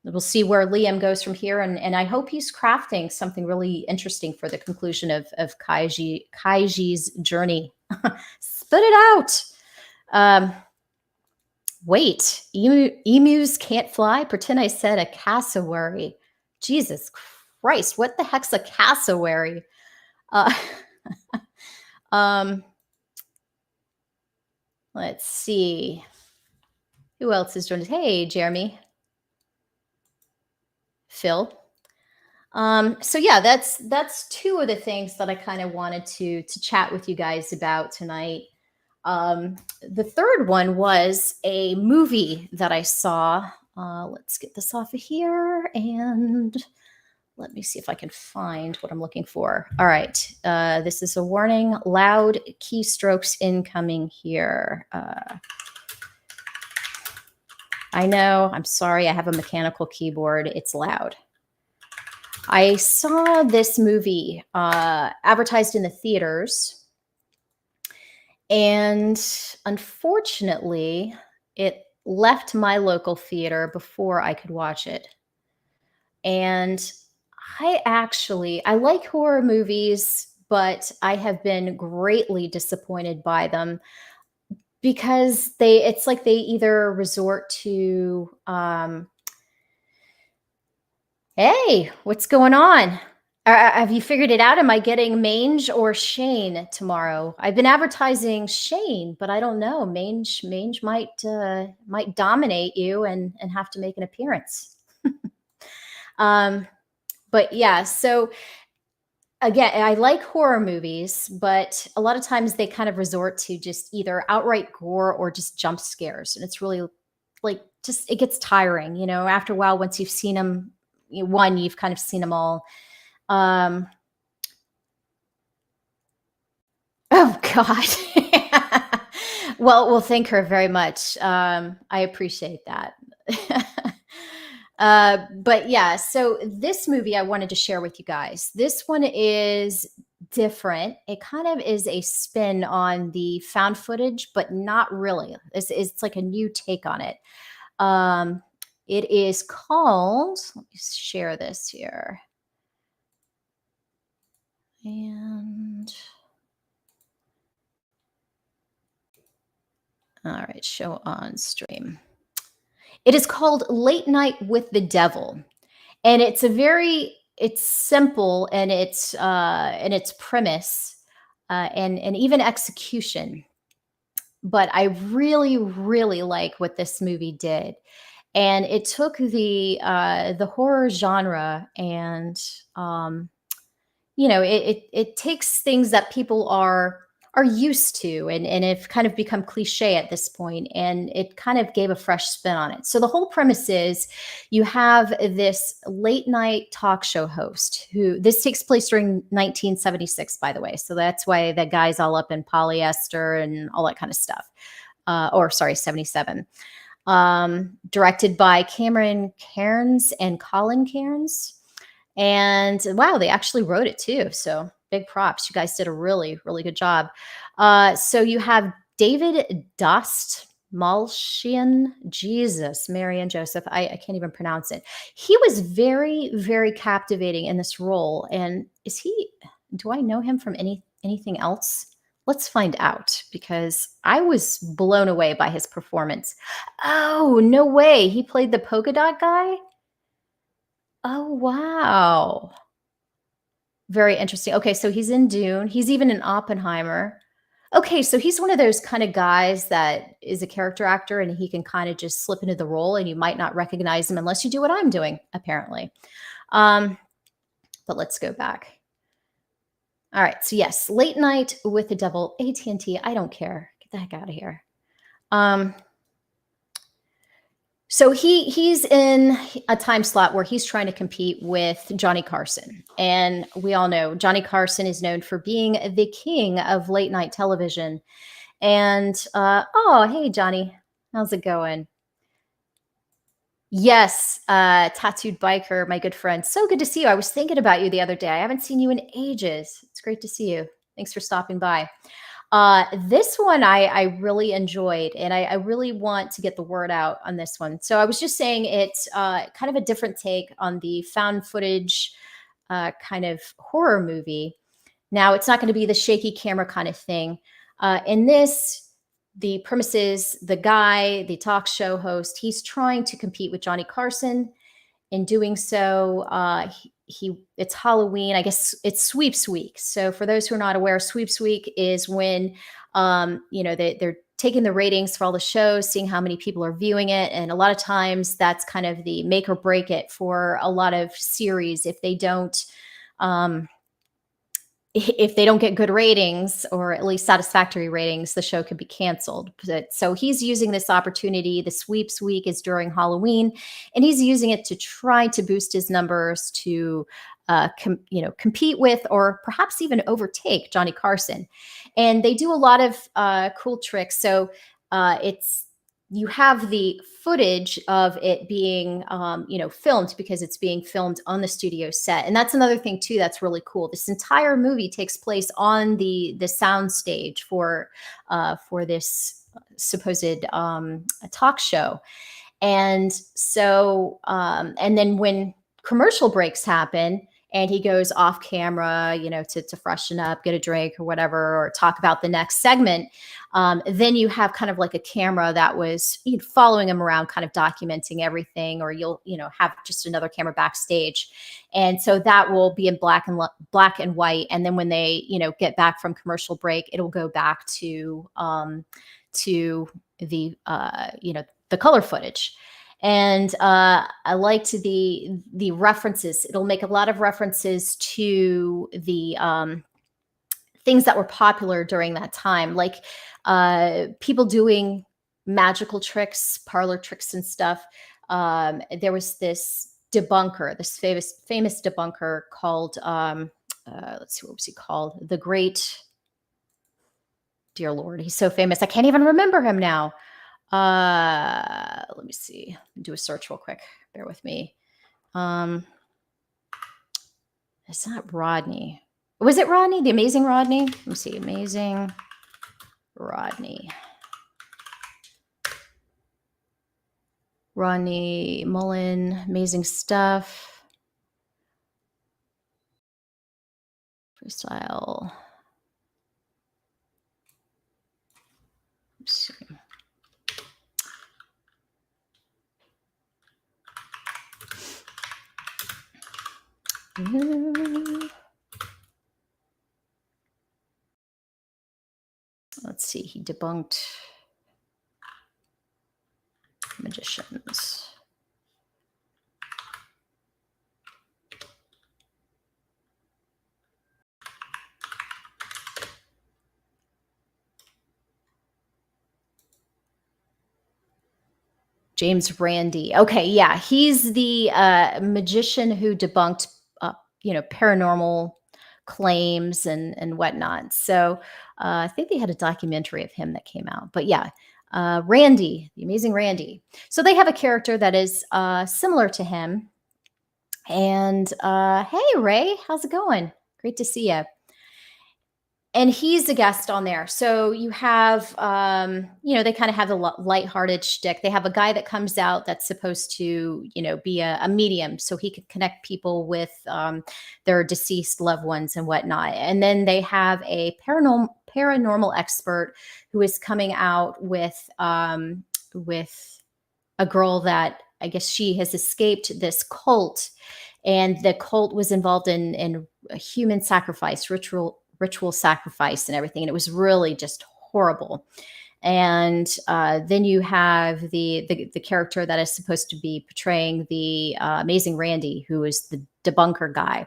we'll see where Liam goes from here, and I hope he's crafting something really interesting for the conclusion of Kaiji's journey. Spit it out. Wait, emus can't fly? Pretend I said a cassowary. Jesus Christ, what the heck's a cassowary? Let's see. Who else is joined us? Hey, Jeremy. Phil. So yeah, that's 2 of the things that I kind of wanted to chat with you guys about tonight. The third one was a movie that I saw. Let's get this off of here, and let me see if I can find what I'm looking for. All right. This is a warning. Loud keystrokes incoming here. I know. I'm sorry. I have a mechanical keyboard. It's loud. I saw this movie advertised in the theaters. And unfortunately, it left my local theater before I could watch it. And I like horror movies, but I have been greatly disappointed by them because it's like they either resort to, hey, what's going on? Have you figured it out? Am I getting Mange or Shane tomorrow? I've been advertising Shane, but I don't know. Mange might dominate you and have to make an appearance. But yeah, so again, I like horror movies, but a lot of times they kind of resort to just either outright gore or just jump scares, and it's really like it gets tiring, after a while. Once you've seen them, you've kind of seen them all. Oh God. Well, thank her very much. I appreciate that. But yeah, so this movie I wanted to share with you guys. This one is different. It kind of is a spin on the found footage, but not really. It's like a new take on it. It is called, let me share this here. And all right, show on stream. It is called Late Night with the Devil. And it's simple in its premise and even execution. But I really, really like what this movie did. And it took the horror genre and it takes things that people are used to and have kind of become cliche at this point, and it kind of gave a fresh spin on it. So the whole premise is you have this late night talk show host who, this takes place during 1976, by the way. So that's why that guy's all up in polyester and all that kind of stuff. 77. Directed by Cameron Cairns and Colin Cairns. And wow, they actually wrote it too. So big props. You guys did a really, really good job. So you have David Dost Malshian. Jesus, Mary and Joseph. I can't even pronounce it. He was very, very captivating in this role. And do I know him from anything else? Let's find out, because I was blown away by his performance. Oh, no way. He played the polka dot guy? Oh, wow. Very interesting. Okay, so he's in Dune. He's even in Oppenheimer. Okay, so he's one of those kind of guys that is a character actor and he can kind of just slip into the role and you might not recognize him unless you do what I'm doing, apparently. But let's go back. All right, so yes, Late Night with the Devil, AT&T, I don't care. Get the heck out of here. So he's in a time slot where he's trying to compete with Johnny Carson. And we all know Johnny Carson is known for being the king of late night television. And, oh, hey, Johnny, how's it going? Yes, Tattooed Biker, my good friend. So good to see you. I was thinking about you the other day. I haven't seen you in ages. It's great to see you. Thanks for stopping by. This one I really enjoyed, and I really want to get the word out on this one. So I was just saying it's kind of a different take on the found footage kind of horror movie. Now, it's not going to be the shaky camera kind of thing. In this, the premise is the guy, the talk show host, he's trying to compete with Johnny Carson. In doing so, it's Halloween. I guess it's Sweeps Week. So for those who are not aware, Sweeps Week is when they're taking the ratings for all the shows, seeing how many people are viewing it, and a lot of times that's kind of the make or break it for a lot of series. If they don't get good ratings, or at least satisfactory ratings, the show could be canceled. So he's using this opportunity. The Sweeps Week is during Halloween, and he's using it to try to boost his numbers to compete with, or perhaps even overtake Johnny Carson. And they do a lot of cool tricks. So you have the footage of it being, filmed, because it's being filmed on the studio set. And that's another thing too, that's really cool. This entire movie takes place on the sound stage for this supposed talk show. And so, and then when commercial breaks happen, and he goes off camera, to freshen up, get a drink or whatever, or talk about the next segment. Then you have kind of like a camera that was following him around, kind of documenting everything, or you'll, have just another camera backstage. And so that will be in black and white. And then when they, get back from commercial break, it'll go back to the color footage. And I liked the references. It'll make a lot of references to the things that were popular during that time, like people doing magical tricks, parlor tricks and stuff. There was this debunker, this famous debunker called, let's see, what was he called? The Great, dear Lord, he's so famous. I can't even remember him now. Let me see, do a search real quick. Bear with me. It's not Rodney. Was it Rodney? The Amazing Rodney? Let me see. Amazing Rodney. Ronnie Mullen, amazing stuff. Freestyle. Let's see. Let's see, he debunked magicians. James Randi. Okay, yeah, he's the magician who debunked, paranormal claims and whatnot. So I think they had a documentary of him that came out. But yeah, Randy, the amazing Randy. So they have a character that is similar to him. And hey, Ray, how's it going? Great to see you. And he's a guest on there. So you have, they kind of have the lighthearted shtick. They have a guy that comes out that's supposed to, be a medium, so he could connect people with their deceased loved ones and whatnot. And then they have a paranormal expert who is coming out with a girl that I guess she has escaped this cult, and the cult was involved in a human sacrifice ritual sacrifice and everything, and it was really just horrible. And then you have the character that is supposed to be portraying the amazing Randy, who is the debunker guy.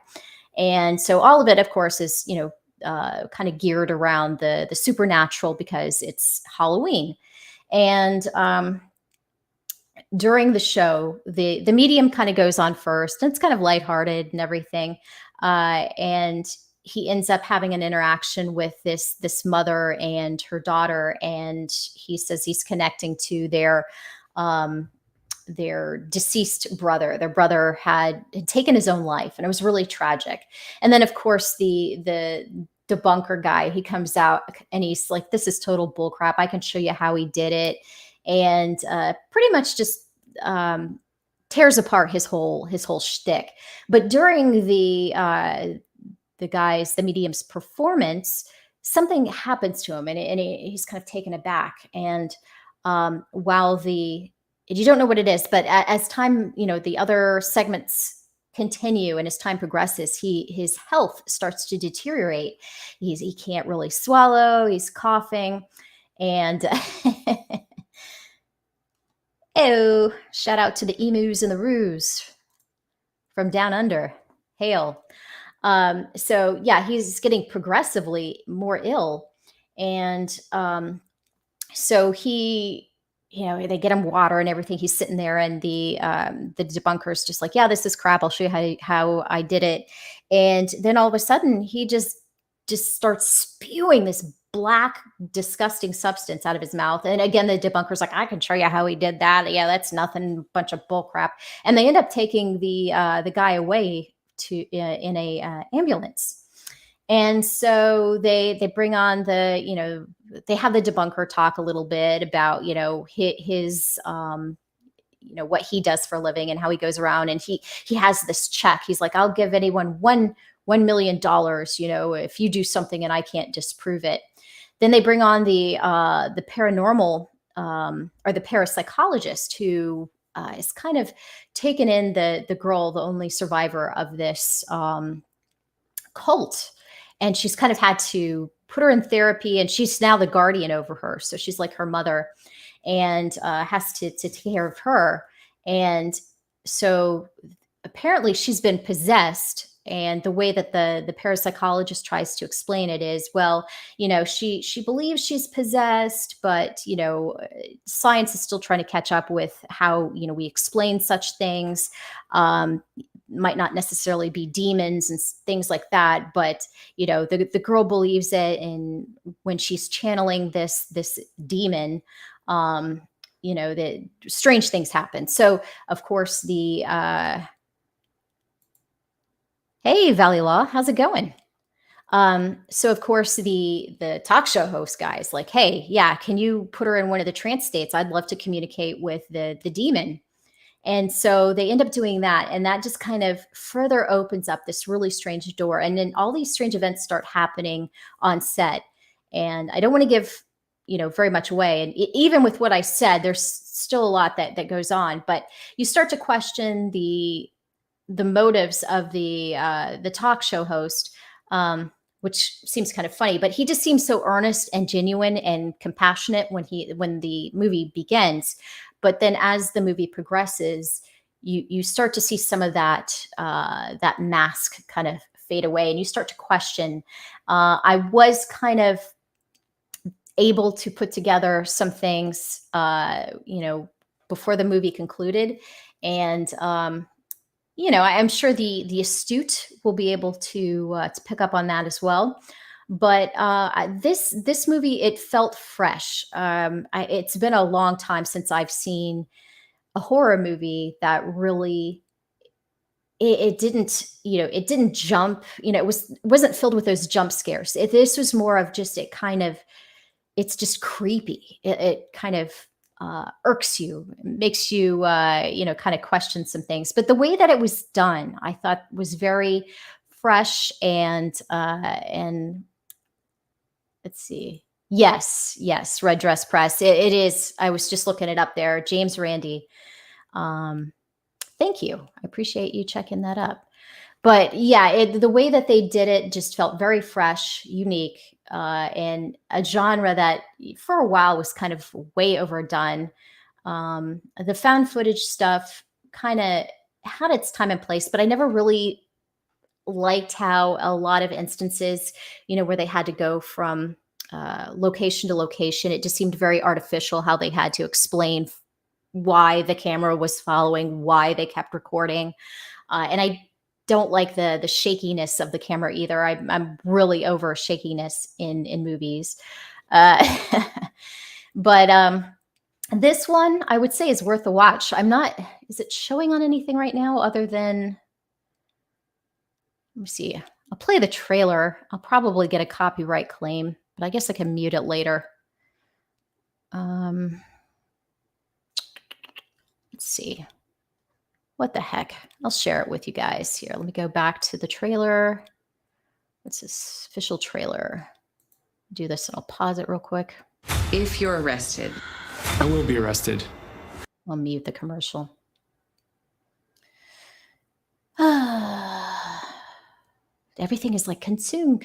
And so all of it, of course, is kind of geared around the supernatural because it's Halloween. And during the show, the medium kind of goes on first, and it's kind of lighthearted and everything, and he ends up having an interaction with this mother and her daughter, and he says he's connecting to their deceased brother. Their brother had taken his own life, and it was really tragic. And then, of course, the debunker guy, he comes out and he's like, "This is total bullcrap. I can show you how he did it," and pretty much just tears apart his whole shtick. But during the medium's performance, something happens to him, and he's kind of taken aback. And you don't know what it is, but as time, the other segments continue and as time progresses, his health starts to deteriorate. He can't really swallow. He's coughing, and oh, shout out to the emus and the roos from down under. Hail. So yeah, he's getting progressively more ill. And so he, they get him water and everything. He's sitting there, and the debunker's just like, "Yeah, this is crap. I'll show you how I did it." And then all of a sudden he just starts spewing this black, disgusting substance out of his mouth. And again, the debunker's like, "I can show you how he did that. Yeah, that's nothing, bunch of bull crap." And they end up taking the guy away in a ambulance. And so they bring on they have the debunker talk a little bit about his what he does for a living and how he goes around, and he has this check. He's like, "I'll give anyone $1 million, if you do something and I can't disprove it." Then they bring on the paranormal or the parapsychologist, who is kind of taken in the girl, the only survivor of this cult. And she's kind of had to put her in therapy, and she's now the guardian over her. So she's like her mother, and has to take care of her. And so apparently she's been possessed. And the way that the parapsychologist tries to explain it is, well, she believes she's possessed, but, science is still trying to catch up with how, we explain such things. Might not necessarily be demons and things like that, but, the girl believes it. And when she's channeling this demon, that strange things happen. So, of course, hey, Valley Law, how's it going? So of course the talk show host guy is like, "Hey, yeah, can you put her in one of the trance states? I'd love to communicate with the demon." And so they end up doing that. And that just kind of further opens up this really strange door. And then all these strange events start happening on set. And I don't want to give, very much away. And even with what I said, there's still a lot that goes on. But you start to question the motives of the talk show host, which seems kind of funny. But he just seems so earnest and genuine and compassionate when the movie begins. But then as the movie progresses, you start to see some of that mask kind of fade away, and you start to question. I was kind of able to put together some things, before the movie concluded, and I'm sure the astute will be able to pick up on that as well. But this movie, it felt fresh. It's been a long time since I've seen a horror movie that really it didn't jump. It wasn't filled with those jump scares. This was more of just it's just creepy. It kind of irks you, makes you kind of question some things. But the way that it was done, I thought was very fresh and let's see. Yes, Red Dress Press. It is. I was just looking it up there. James Randi. Thank you. I appreciate you checking that up. But yeah, the way that they did it just felt very fresh, unique, and a genre that for a while was kind of way overdone. The found footage stuff kind of had its time and place, but I never really liked how a lot of instances, where they had to go from location to location. It just seemed very artificial how they had to explain why the camera was following, why they kept recording. And I don't like the shakiness of the camera either. I'm really over shakiness in movies. But this one I would say is worth a watch. Is it showing on anything right now other than, let me see. I'll play the trailer. I'll probably get a copyright claim, but I guess I can mute it later. Let's see. What the heck? I'll share it with you guys here. Let me go back to the trailer. What's this official trailer? Do this and I'll pause it real quick. If you're arrested. I will be arrested. I'll mute the commercial. Everything is like consume.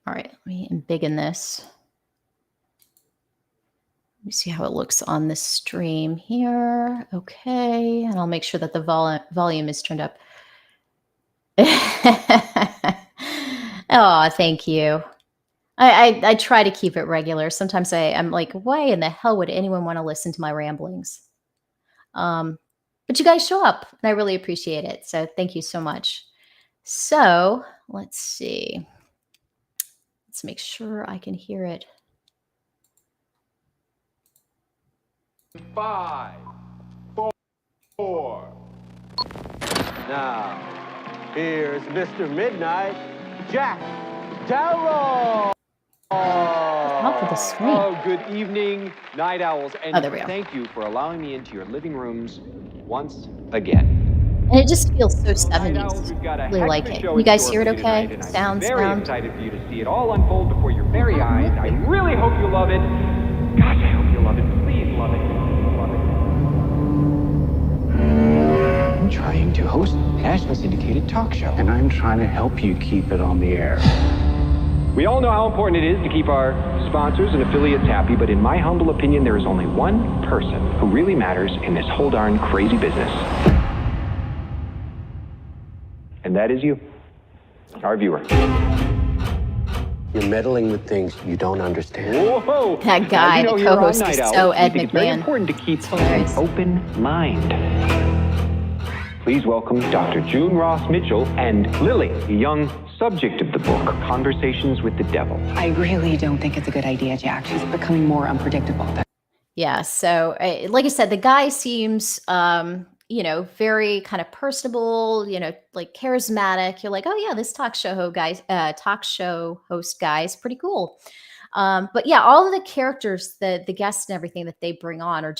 All right, let me embiggen this. Let me see how it looks on the stream here. Okay, and I'll make sure that the volume is turned up. Oh, thank you. I try to keep it regular. Sometimes I'm like, why in the hell would anyone want to listen to my ramblings? But you guys show up, and I really appreciate it. So thank you so much. So let's see. Let's make sure I can hear it. 5, 4. Now, here's Mr. Midnight, Jack Darrow. Off of the screen. Oh, good evening, night owls, and there we go. thank you for allowing me into your living rooms once again. And it just feels so 70s. I really like it. You guys hear it okay? Sound. Very excited for you to see it all unfold before your very eyes. I really hope you love it. Gosh, I hope you love it. Please love it. I'm trying to host a nationally syndicated talk show. And I'm trying to help you keep it on the air. We all know how important it is to keep our sponsors and affiliates happy, but in my humble opinion, there is only one person who really matters in this whole darn crazy business. And that is you, our viewer. You're meddling with things you don't understand. Whoa! That guy, the co-host, is so Ed McMahon. It's very McMahon. important to keep an open mind. Please welcome Dr. June Ross Mitchell and Lily, the young subject of the book, Conversations with the Devil. I really don't think it's a good idea, Jack. She's becoming more unpredictable. Yeah, so like I said, the guy seems you know, very kind of personable, you know, like charismatic. You're like, oh yeah, this talk show host guy is pretty cool. But yeah, all of the characters, the guests and everything that they bring on are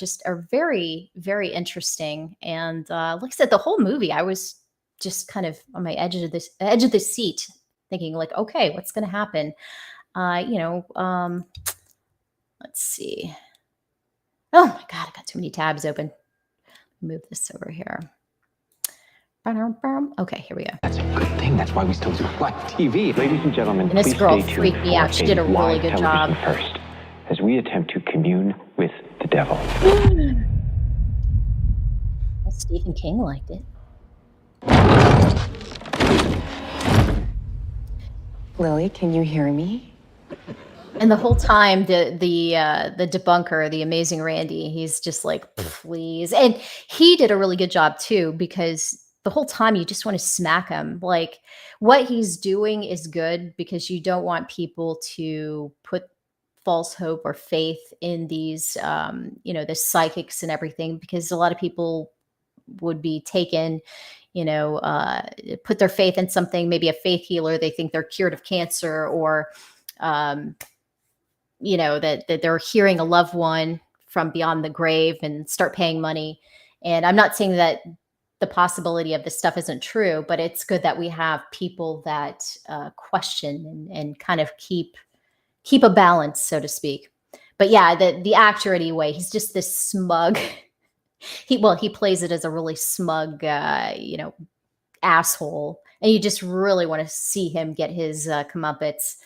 very, very interesting. And like I said, the whole movie, I was just kind of on my edge of the seat, thinking like, okay, what's going to happen? You know, let's see. Oh my God, I got too many tabs open. Move this over here. Okay, here we go. That's a good thing. That's why we still do live TV. Ladies and gentlemen, and this please girl stay tuned freaked me out. She did a for really live good television job. first, as we attempt to commune with the devil. Well, Stephen King liked it. Lily, can you hear me? And the whole time, the debunker, the amazing Randy, he's just like, please. And he did a really good job too, because the whole time you just want to smack him. Like, what he's doing is good because you don't want people to put false hope or faith in these, you know, the psychics and everything, because a lot of people would be taken, you know, put their faith in something, maybe a faith healer. They think they're cured of cancer, or, you know, that they're hearing a loved one from beyond the grave and start paying money. And I'm not saying that the possibility of this stuff isn't true, but it's good that we have people that question and kind of keep a balance, so to speak. But yeah, the actor anyway, he's just this smug. He plays it as a really smug, you know, asshole, and you just really want to see him get his comeuppance.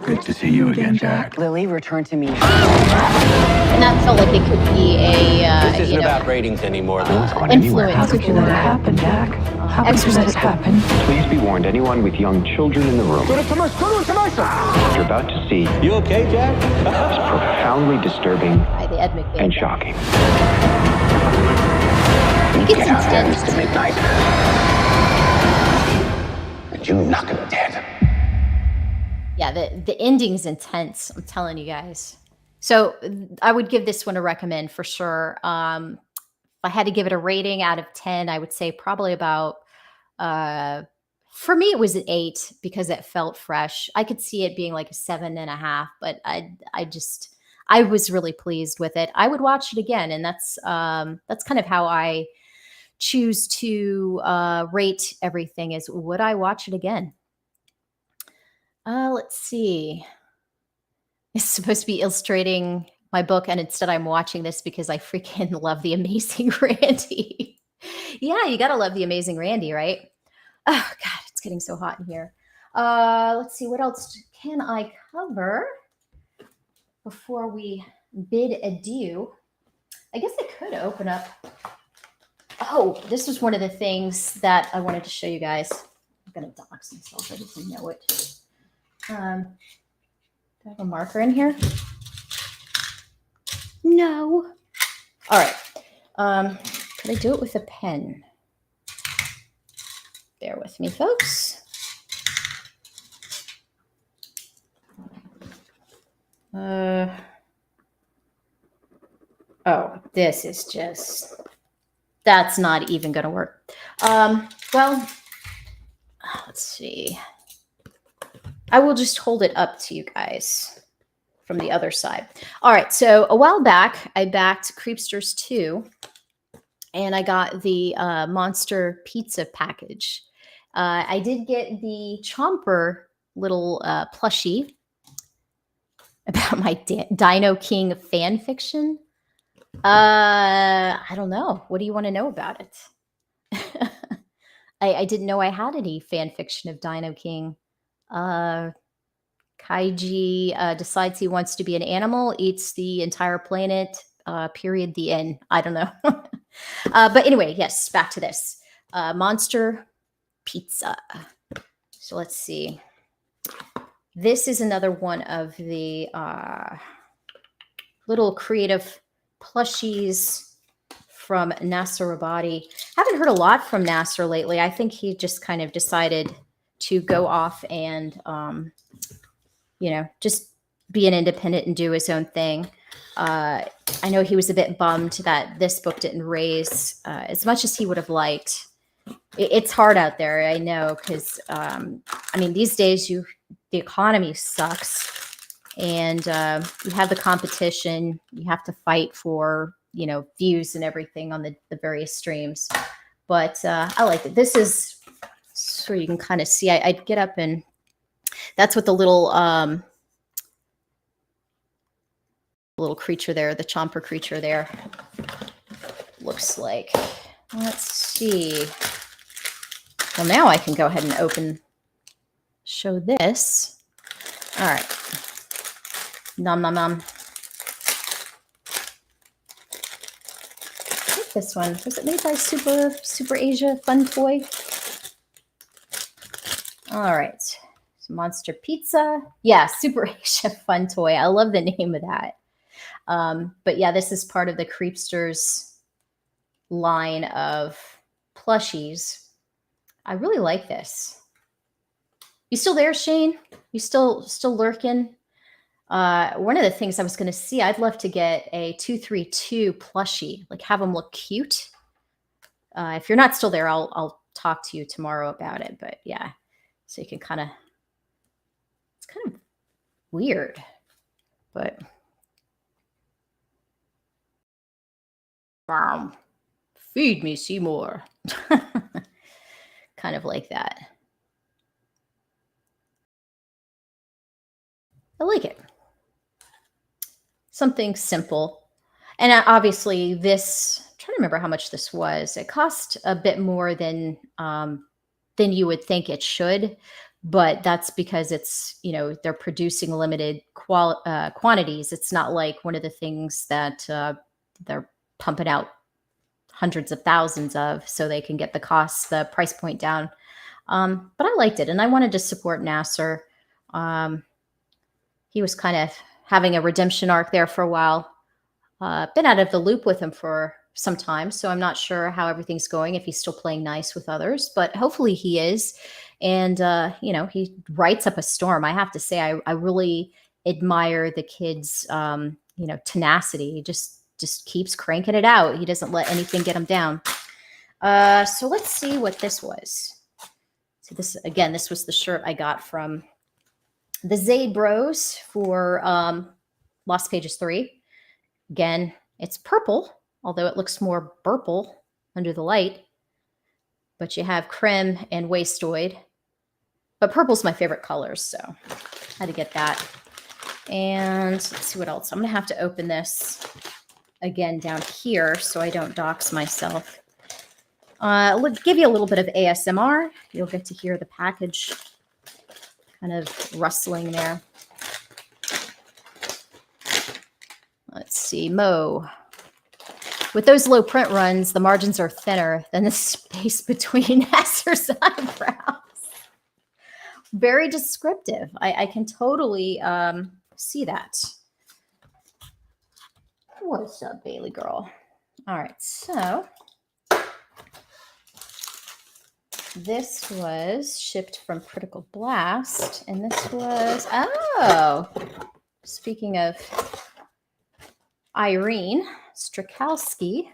Good to see you again, Jack. Lily, return to me. And that felt like it could be a, This isn't about ratings anymore. influence. How could you let it happen, Jack? How could you let it happen? Please be warned, anyone with young children in the room. What you're about to see You okay, Jack? is profoundly disturbing By the Ed McBain and guy. shocking. It gets Get out there, intense. Mr. Midnight. And you knock him dead. Yeah, the ending's intense. I'm telling you guys. So I would give this one a recommend for sure. If I had to give it a rating out of 10, I would say probably about, for me, it was an 8 because it felt fresh. I could see it being like a 7.5, but I was really pleased with it. I would watch it again, and that's kind of how I choose to rate everything. Is would I watch it again? Let's see. It's supposed to be illustrating my book, and instead I'm watching this because I freaking love the Amazing Randy. Yeah, you gotta love the Amazing Randy, right? Oh God, it's getting so hot in here. Let's see, what else can I cover before we bid adieu? I guess I could open up. Oh, this was one of the things that I wanted to show you guys. I'm gonna dox myself. I didn't know it. Do I have a marker in here? No. All right. Could I do it with a pen? Bear with me, folks. Oh, this is just, that's not even going to work. Well, let's see. I will just hold it up to you guys from the other side. All right. So a while back, I backed Creepsters 2, and I got the Monster Pizza package. I did get the Chomper little plushie about my Dino King fan fiction. I don't know. What do you want to know about it? I didn't know I had any fan fiction of Dino King. Kaiji decides he wants to be an animal, eats the entire planet, period, the end. I don't know. But anyway, yes, back to this. Monster Pizza. So let's see. This is another one of the little creative plushies from Nasser Rabadi. Haven't heard a lot from Nasser lately. I think he just kind of decided to go off and, you know, just be an independent and do his own thing. I know he was a bit bummed that this book didn't raise as much as he would have liked. It's hard out there, I know, because I mean, these days the economy sucks, and you have the competition. You have to fight for views and everything on the various streams. But I like it. This is so you can kind of see. I'd get up and that's what the little creature there, the chomper creature there, looks like. Let's see. Well, now I can go ahead and show this. All right. Nom nom nom. I think this one, was it made by Super Asia Fun Toy? All right. So Monster Pizza. Yeah, Super Asia Fun Toy. I love the name of that. But yeah, this is part of the Creepsters line of plushies. I really like this. You still there, Shane? You still lurking? One of the things I was going to see, I'd love to get a 232 plushie, like have them look cute. If you're not still there, I'll talk to you tomorrow about it. But yeah, so you can kind of, it's kind of weird, but feed me, Seymour. Kind of like that. I like it. Something simple. And obviously this, I'm trying to remember how much this was. It cost a bit more than you would think it should, but that's because it's, they're producing limited quantities. It's not like one of the things that they're pumping out hundreds of thousands of so they can get the price point down. But I liked it, and I wanted to support Nasser. He was kind of having a redemption arc there for a while. Been out of the loop with him for some time, so I'm not sure how everything's going, if he's still playing nice with others, but hopefully he is. And, he writes up a storm. I have to say, I really admire the kid's, tenacity. He just keeps cranking it out. He doesn't let anything get him down. So let's see what this was. So this was the shirt I got from the Zayd Bros for Lost Pages 3. Again, it's purple, although it looks more purple under the light. But you have Krim and Wastoid. But purple's my favorite color, so I had to get that. And let's see what else. I'm going to have to open this again down here so I don't dox myself. I'll give you a little bit of ASMR. You'll get to hear the package kind of rustling there. Let's see, Mo. With those low print runs, the margins are thinner than the space between Nasser's eyebrows. Very descriptive. I can totally see that. What's up, Bailey girl? All right, so this was shipped from Critical Blast, and this was, speaking of Irene Strakowski,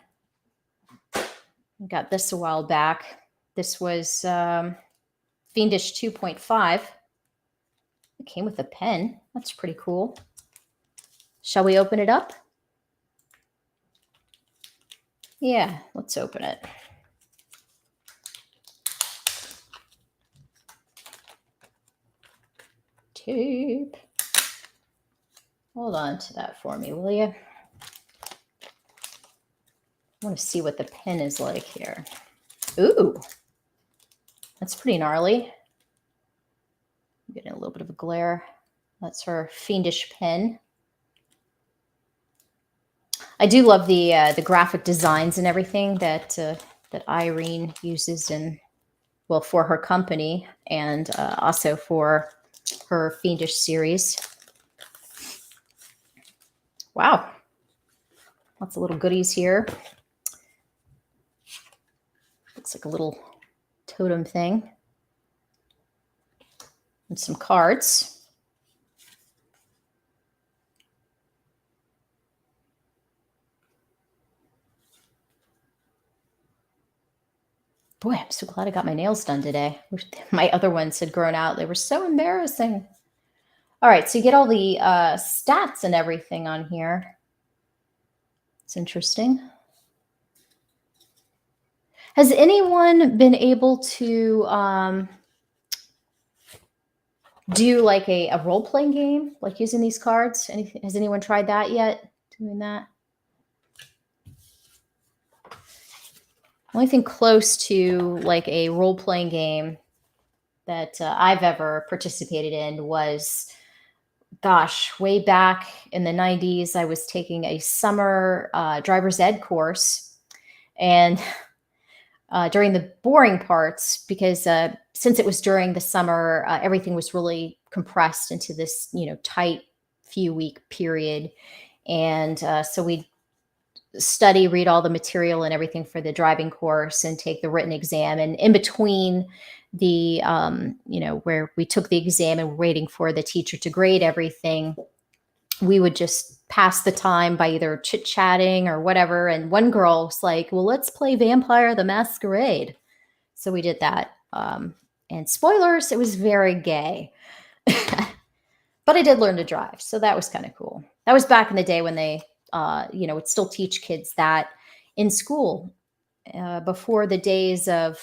I got this a while back. This was Fiendish 2.5. It came with a pen. That's pretty cool. Shall we open it up? Yeah, let's open it. Tape. Hold on to that for me, will you? I want to see what the pen is like here. Ooh, that's pretty gnarly. I'm getting a little bit of a glare. That's her Fiendish pen. I do love the graphic designs and everything that Irene uses for her company and also for her Fiendish series. Wow. Lots of little goodies here. Looks like a little totem thing. And some cards. Boy, I'm so glad I got my nails done today. My other ones had grown out. They were so embarrassing. All right, so you get all the stats and everything on here. It's interesting. Has anyone been able to do like a role-playing game, like using these cards? Has anyone tried that yet? Doing that? Only thing close to like a role-playing game that I've ever participated in was, gosh, way back in the 90s, I was taking a summer driver's ed course. And during the boring parts, because since it was during the summer, everything was really compressed into this, tight few week period. And so we study, read all the material and everything for the driving course and take the written exam. And in between the, where we took the exam and were waiting for the teacher to grade everything, we would just pass the time by either chit-chatting or whatever. And one girl was like, well, let's play Vampire the Masquerade. So we did that. And spoilers, it was very gay. But I did learn to drive. So that was kind of cool. That was back in the day when they, would still teach kids that in school before the days of,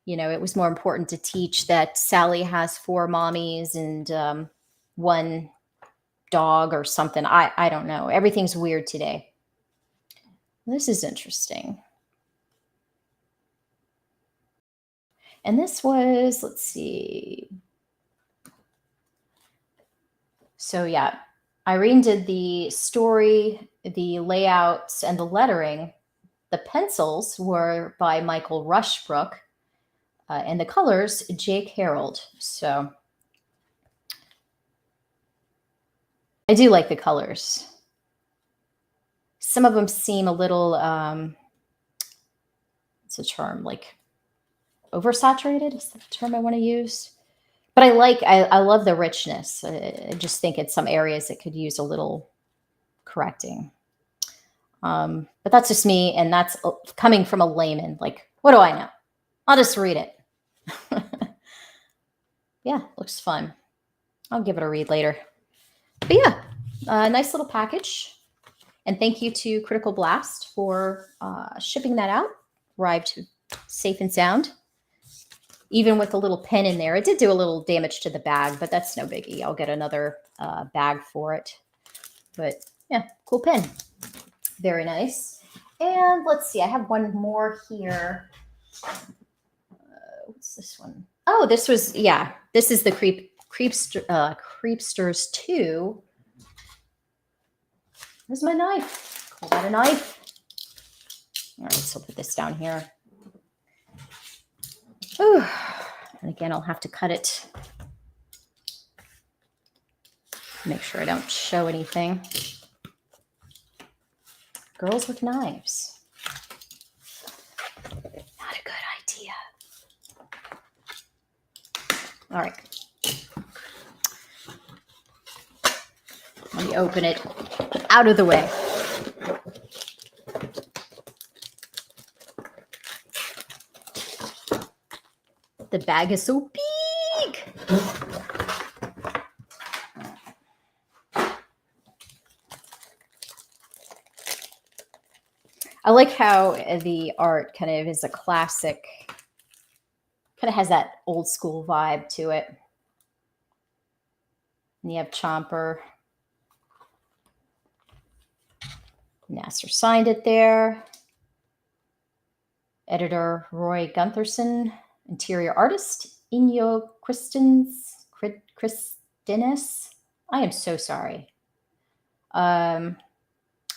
it was more important to teach that Sally has 4 mommies and 1 dog or something. I don't know. Everything's weird today. This is interesting. And this was, let's see. So yeah, Irene did the story, the layouts, and the lettering. The pencils were by Michael Rushbrook, and the colors, Jake Harold. So I do like the colors. Some of them seem a little, what's the term, like oversaturated is the term I want to use. But I love the richness. I just think in some areas it could use a little correcting. But that's just me, and that's coming from a layman. Like, what do I know? I'll just read it. Yeah, looks fun. I'll give it a read later. But yeah, nice little package. And thank you to Critical Blast for shipping that out. Arrived safe and sound. Even with a little pin in there. It did do a little damage to the bag, but that's no biggie. I'll get another bag for it. But yeah, cool pin. Very nice. And let's see, I have one more here. What's this one? Oh, this was, yeah, this is the Creepsters 2. Where's my knife? Call that a knife. All right, so I'll put this down here. Ooh. And again, I'll have to cut it. Make sure I don't show anything. Girls with knives. Not a good idea. All right. Let me open it out of the way. The bag is so big. I like how the art kind of is a classic, kind of has that old school vibe to it. And you have Chomper. Nasser signed it there. Editor Roy Guntherson. Interior artist, Inyo Christines. I am so sorry that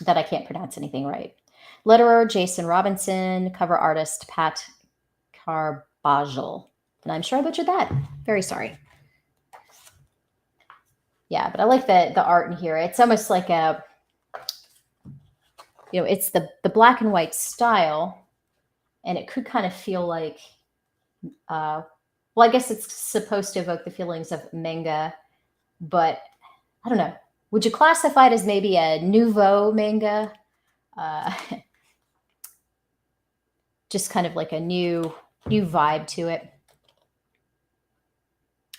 I can't pronounce anything right. Letterer, Jason Robinson. Cover artist, Pat Carbajal. And I'm sure I butchered that. Very sorry. Yeah, but I like the art in here. It's almost like a, it's the black and white style. And it could kind of feel like, well, I guess it's supposed to evoke the feelings of manga, but I don't know. Would you classify it as maybe a nouveau manga? Just kind of like a new new vibe to it.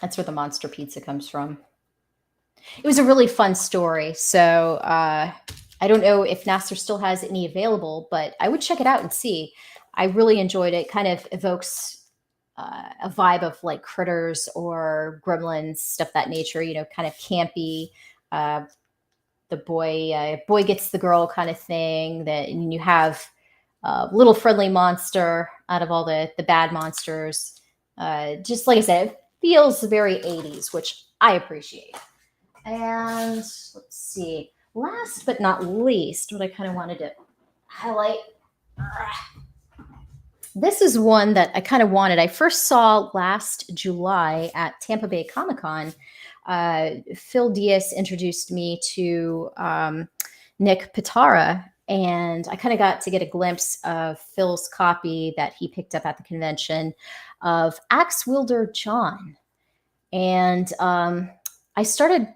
That's where the monster pizza comes from. It was a really fun story. So I don't know if Nasser still has any available, but I would check it out and see. I really enjoyed it. Kind of evokes a vibe of like Critters or Gremlins, stuff that nature. Kind of campy. The boy gets the girl kind of thing. And you have a little friendly monster out of all the bad monsters. Just like I said, it feels very 80s, which I appreciate. And let's see, last but not least, what I kind of wanted to highlight. This is one that I kind of wanted. I first saw last July at Tampa Bay Comic-Con. Phil Diaz introduced me to Nick Pitara, and I kind of got to get a glimpse of Phil's copy that he picked up at the convention of Axe Wielder John. And I started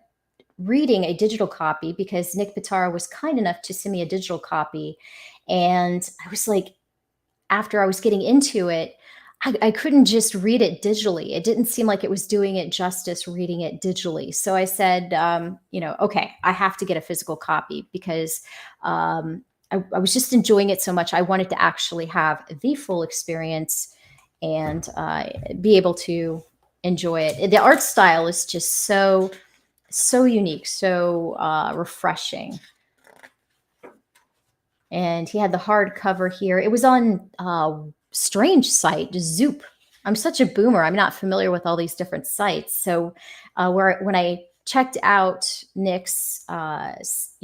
reading a digital copy because Nick Pitara was kind enough to send me a digital copy. And I was like, after I was getting into it, I couldn't just read it digitally. It didn't seem like it was doing it justice reading it digitally. So I said, okay, I have to get a physical copy because I was just enjoying it so much. I wanted to actually have the full experience and be able to enjoy it. The art style is just so unique, so refreshing. And he had the hardcover here. It was on strange site, Zoop. I'm such a boomer. I'm not familiar with all these different sites. So when I checked out Nick's, X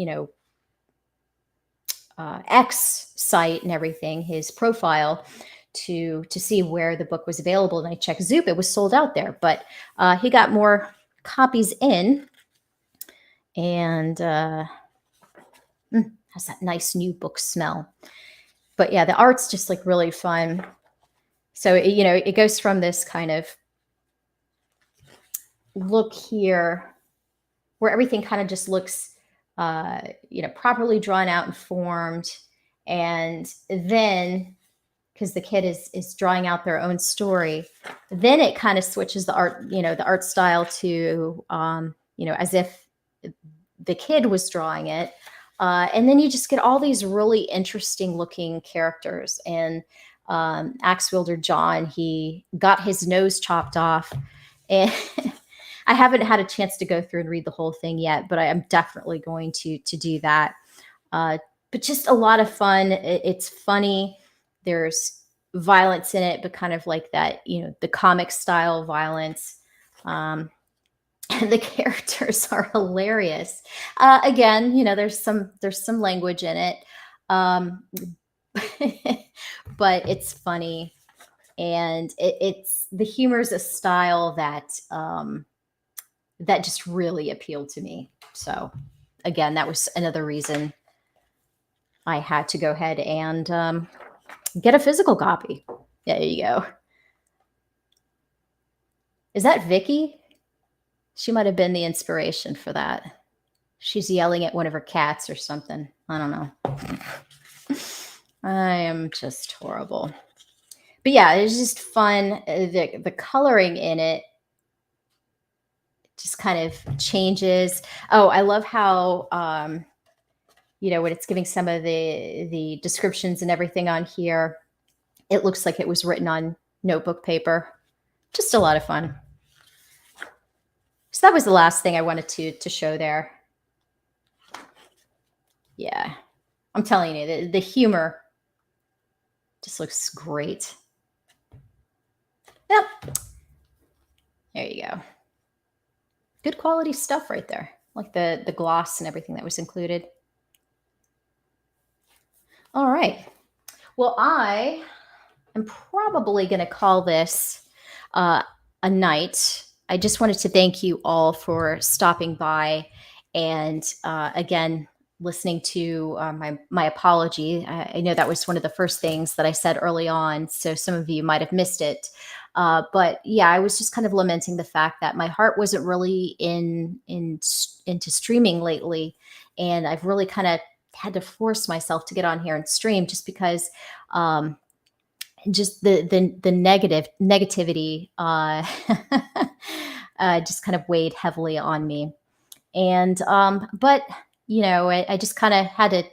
site and everything, his profile, to see where the book was available, and I checked Zoop, it was sold out there. But he got more copies in, and has that nice new book smell. But yeah, the art's just like really fun. So it goes from this kind of look here where everything kind of just looks properly drawn out and formed, and then because the kid is drawing out their own story, then it kind of switches the art style to as if the kid was drawing it. And then you just get all these really interesting looking characters. And Axe Wielder John, he got his nose chopped off. And I haven't had a chance to go through and read the whole thing yet, but I am definitely going to do that. But just a lot of fun. It's funny. There's violence in it, but kind of like that, the comic style violence. And the characters are hilarious. Again, there's some language in it, but it's funny, and it's the humor is a style that that just really appealed to me. So, again, that was another reason I had to go ahead and get a physical copy. There you go. Is that Vicky? She might have been the inspiration for that. She's yelling at one of her cats or something. I don't know. I am just horrible. But yeah, it's just fun. The coloring in it just kind of changes. Oh, I love how, when it's giving some of the descriptions and everything on here, it looks like it was written on notebook paper. Just a lot of fun. So that was the last thing I wanted to show there. Yeah, I'm telling you, the humor just looks great. Yep. There you go. Good quality stuff right there. Like the gloss and everything that was included. All right. Well, I am probably going to call this a night. I just wanted to thank you all for stopping by and, again, listening to my apology. I know that was one of the first things that I said early on, so some of you might have missed it. But yeah, I was just kind of lamenting the fact that my heart wasn't really into streaming lately, and I've really kind of had to force myself to get on here and stream just because just the negativity just kind of weighed heavily on me. And but I just kind of had to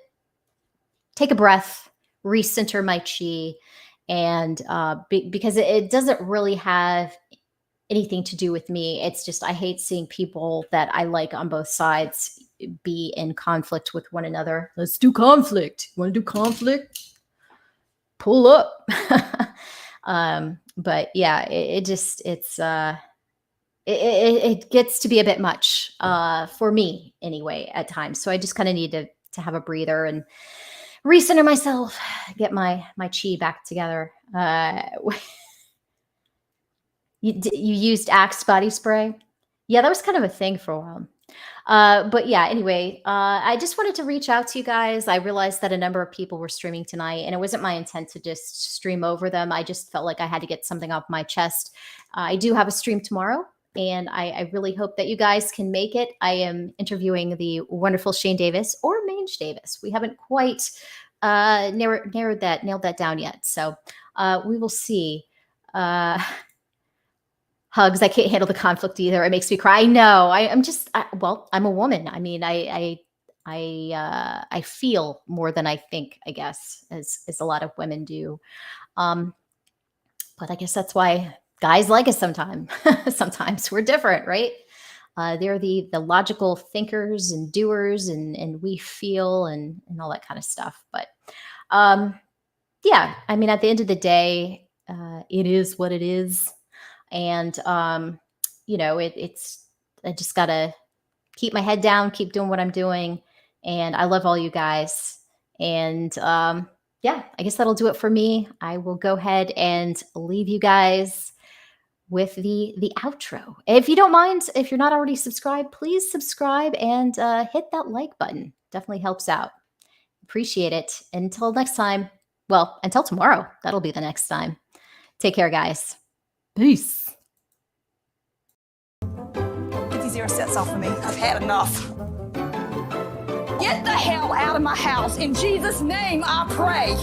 take a breath, recenter my chi, and because it doesn't really have anything to do with me. It's just I hate seeing people that I like on both sides be in conflict with one another. Let's do conflict. You want to do conflict? Pull up. But yeah, it gets to be a bit much for me anyway at times. So I just kind of need to have a breather and recenter myself, get my chi back together. You used Axe body spray? Yeah, that was kind of a thing for a while. But yeah, anyway, I just wanted to reach out to you guys. I realized that a number of people were streaming tonight, and it wasn't my intent to just stream over them. I just felt like I had to get something off my chest. I do have a stream tomorrow, and I really hope that you guys can make it. I am interviewing the wonderful Shane Davis or Mange Davis. We haven't quite nailed that down yet. So we will see. Hugs. I can't handle the conflict either. It makes me cry. No, I'm a woman. I mean, I feel more than I think, I guess, as a lot of women do. But I guess that's why guys like us sometimes. Sometimes we're different, right? They're the logical thinkers and doers, and we feel and all that kind of stuff. But yeah, I mean, at the end of the day, it is what it is. And, it's, I just got to keep my head down, keep doing what I'm doing. And I love all you guys. And, yeah, I guess that'll do it for me. I will go ahead and leave you guys with the outro. If you don't mind, if you're not already subscribed, please subscribe and hit that like button. Definitely helps out. Appreciate it. Until next time. Well, until tomorrow. That'll be the next time. Take care, guys. Peace. Get these ear-sets off of me. I've had enough. Get the hell out of my house. In Jesus' name, I pray.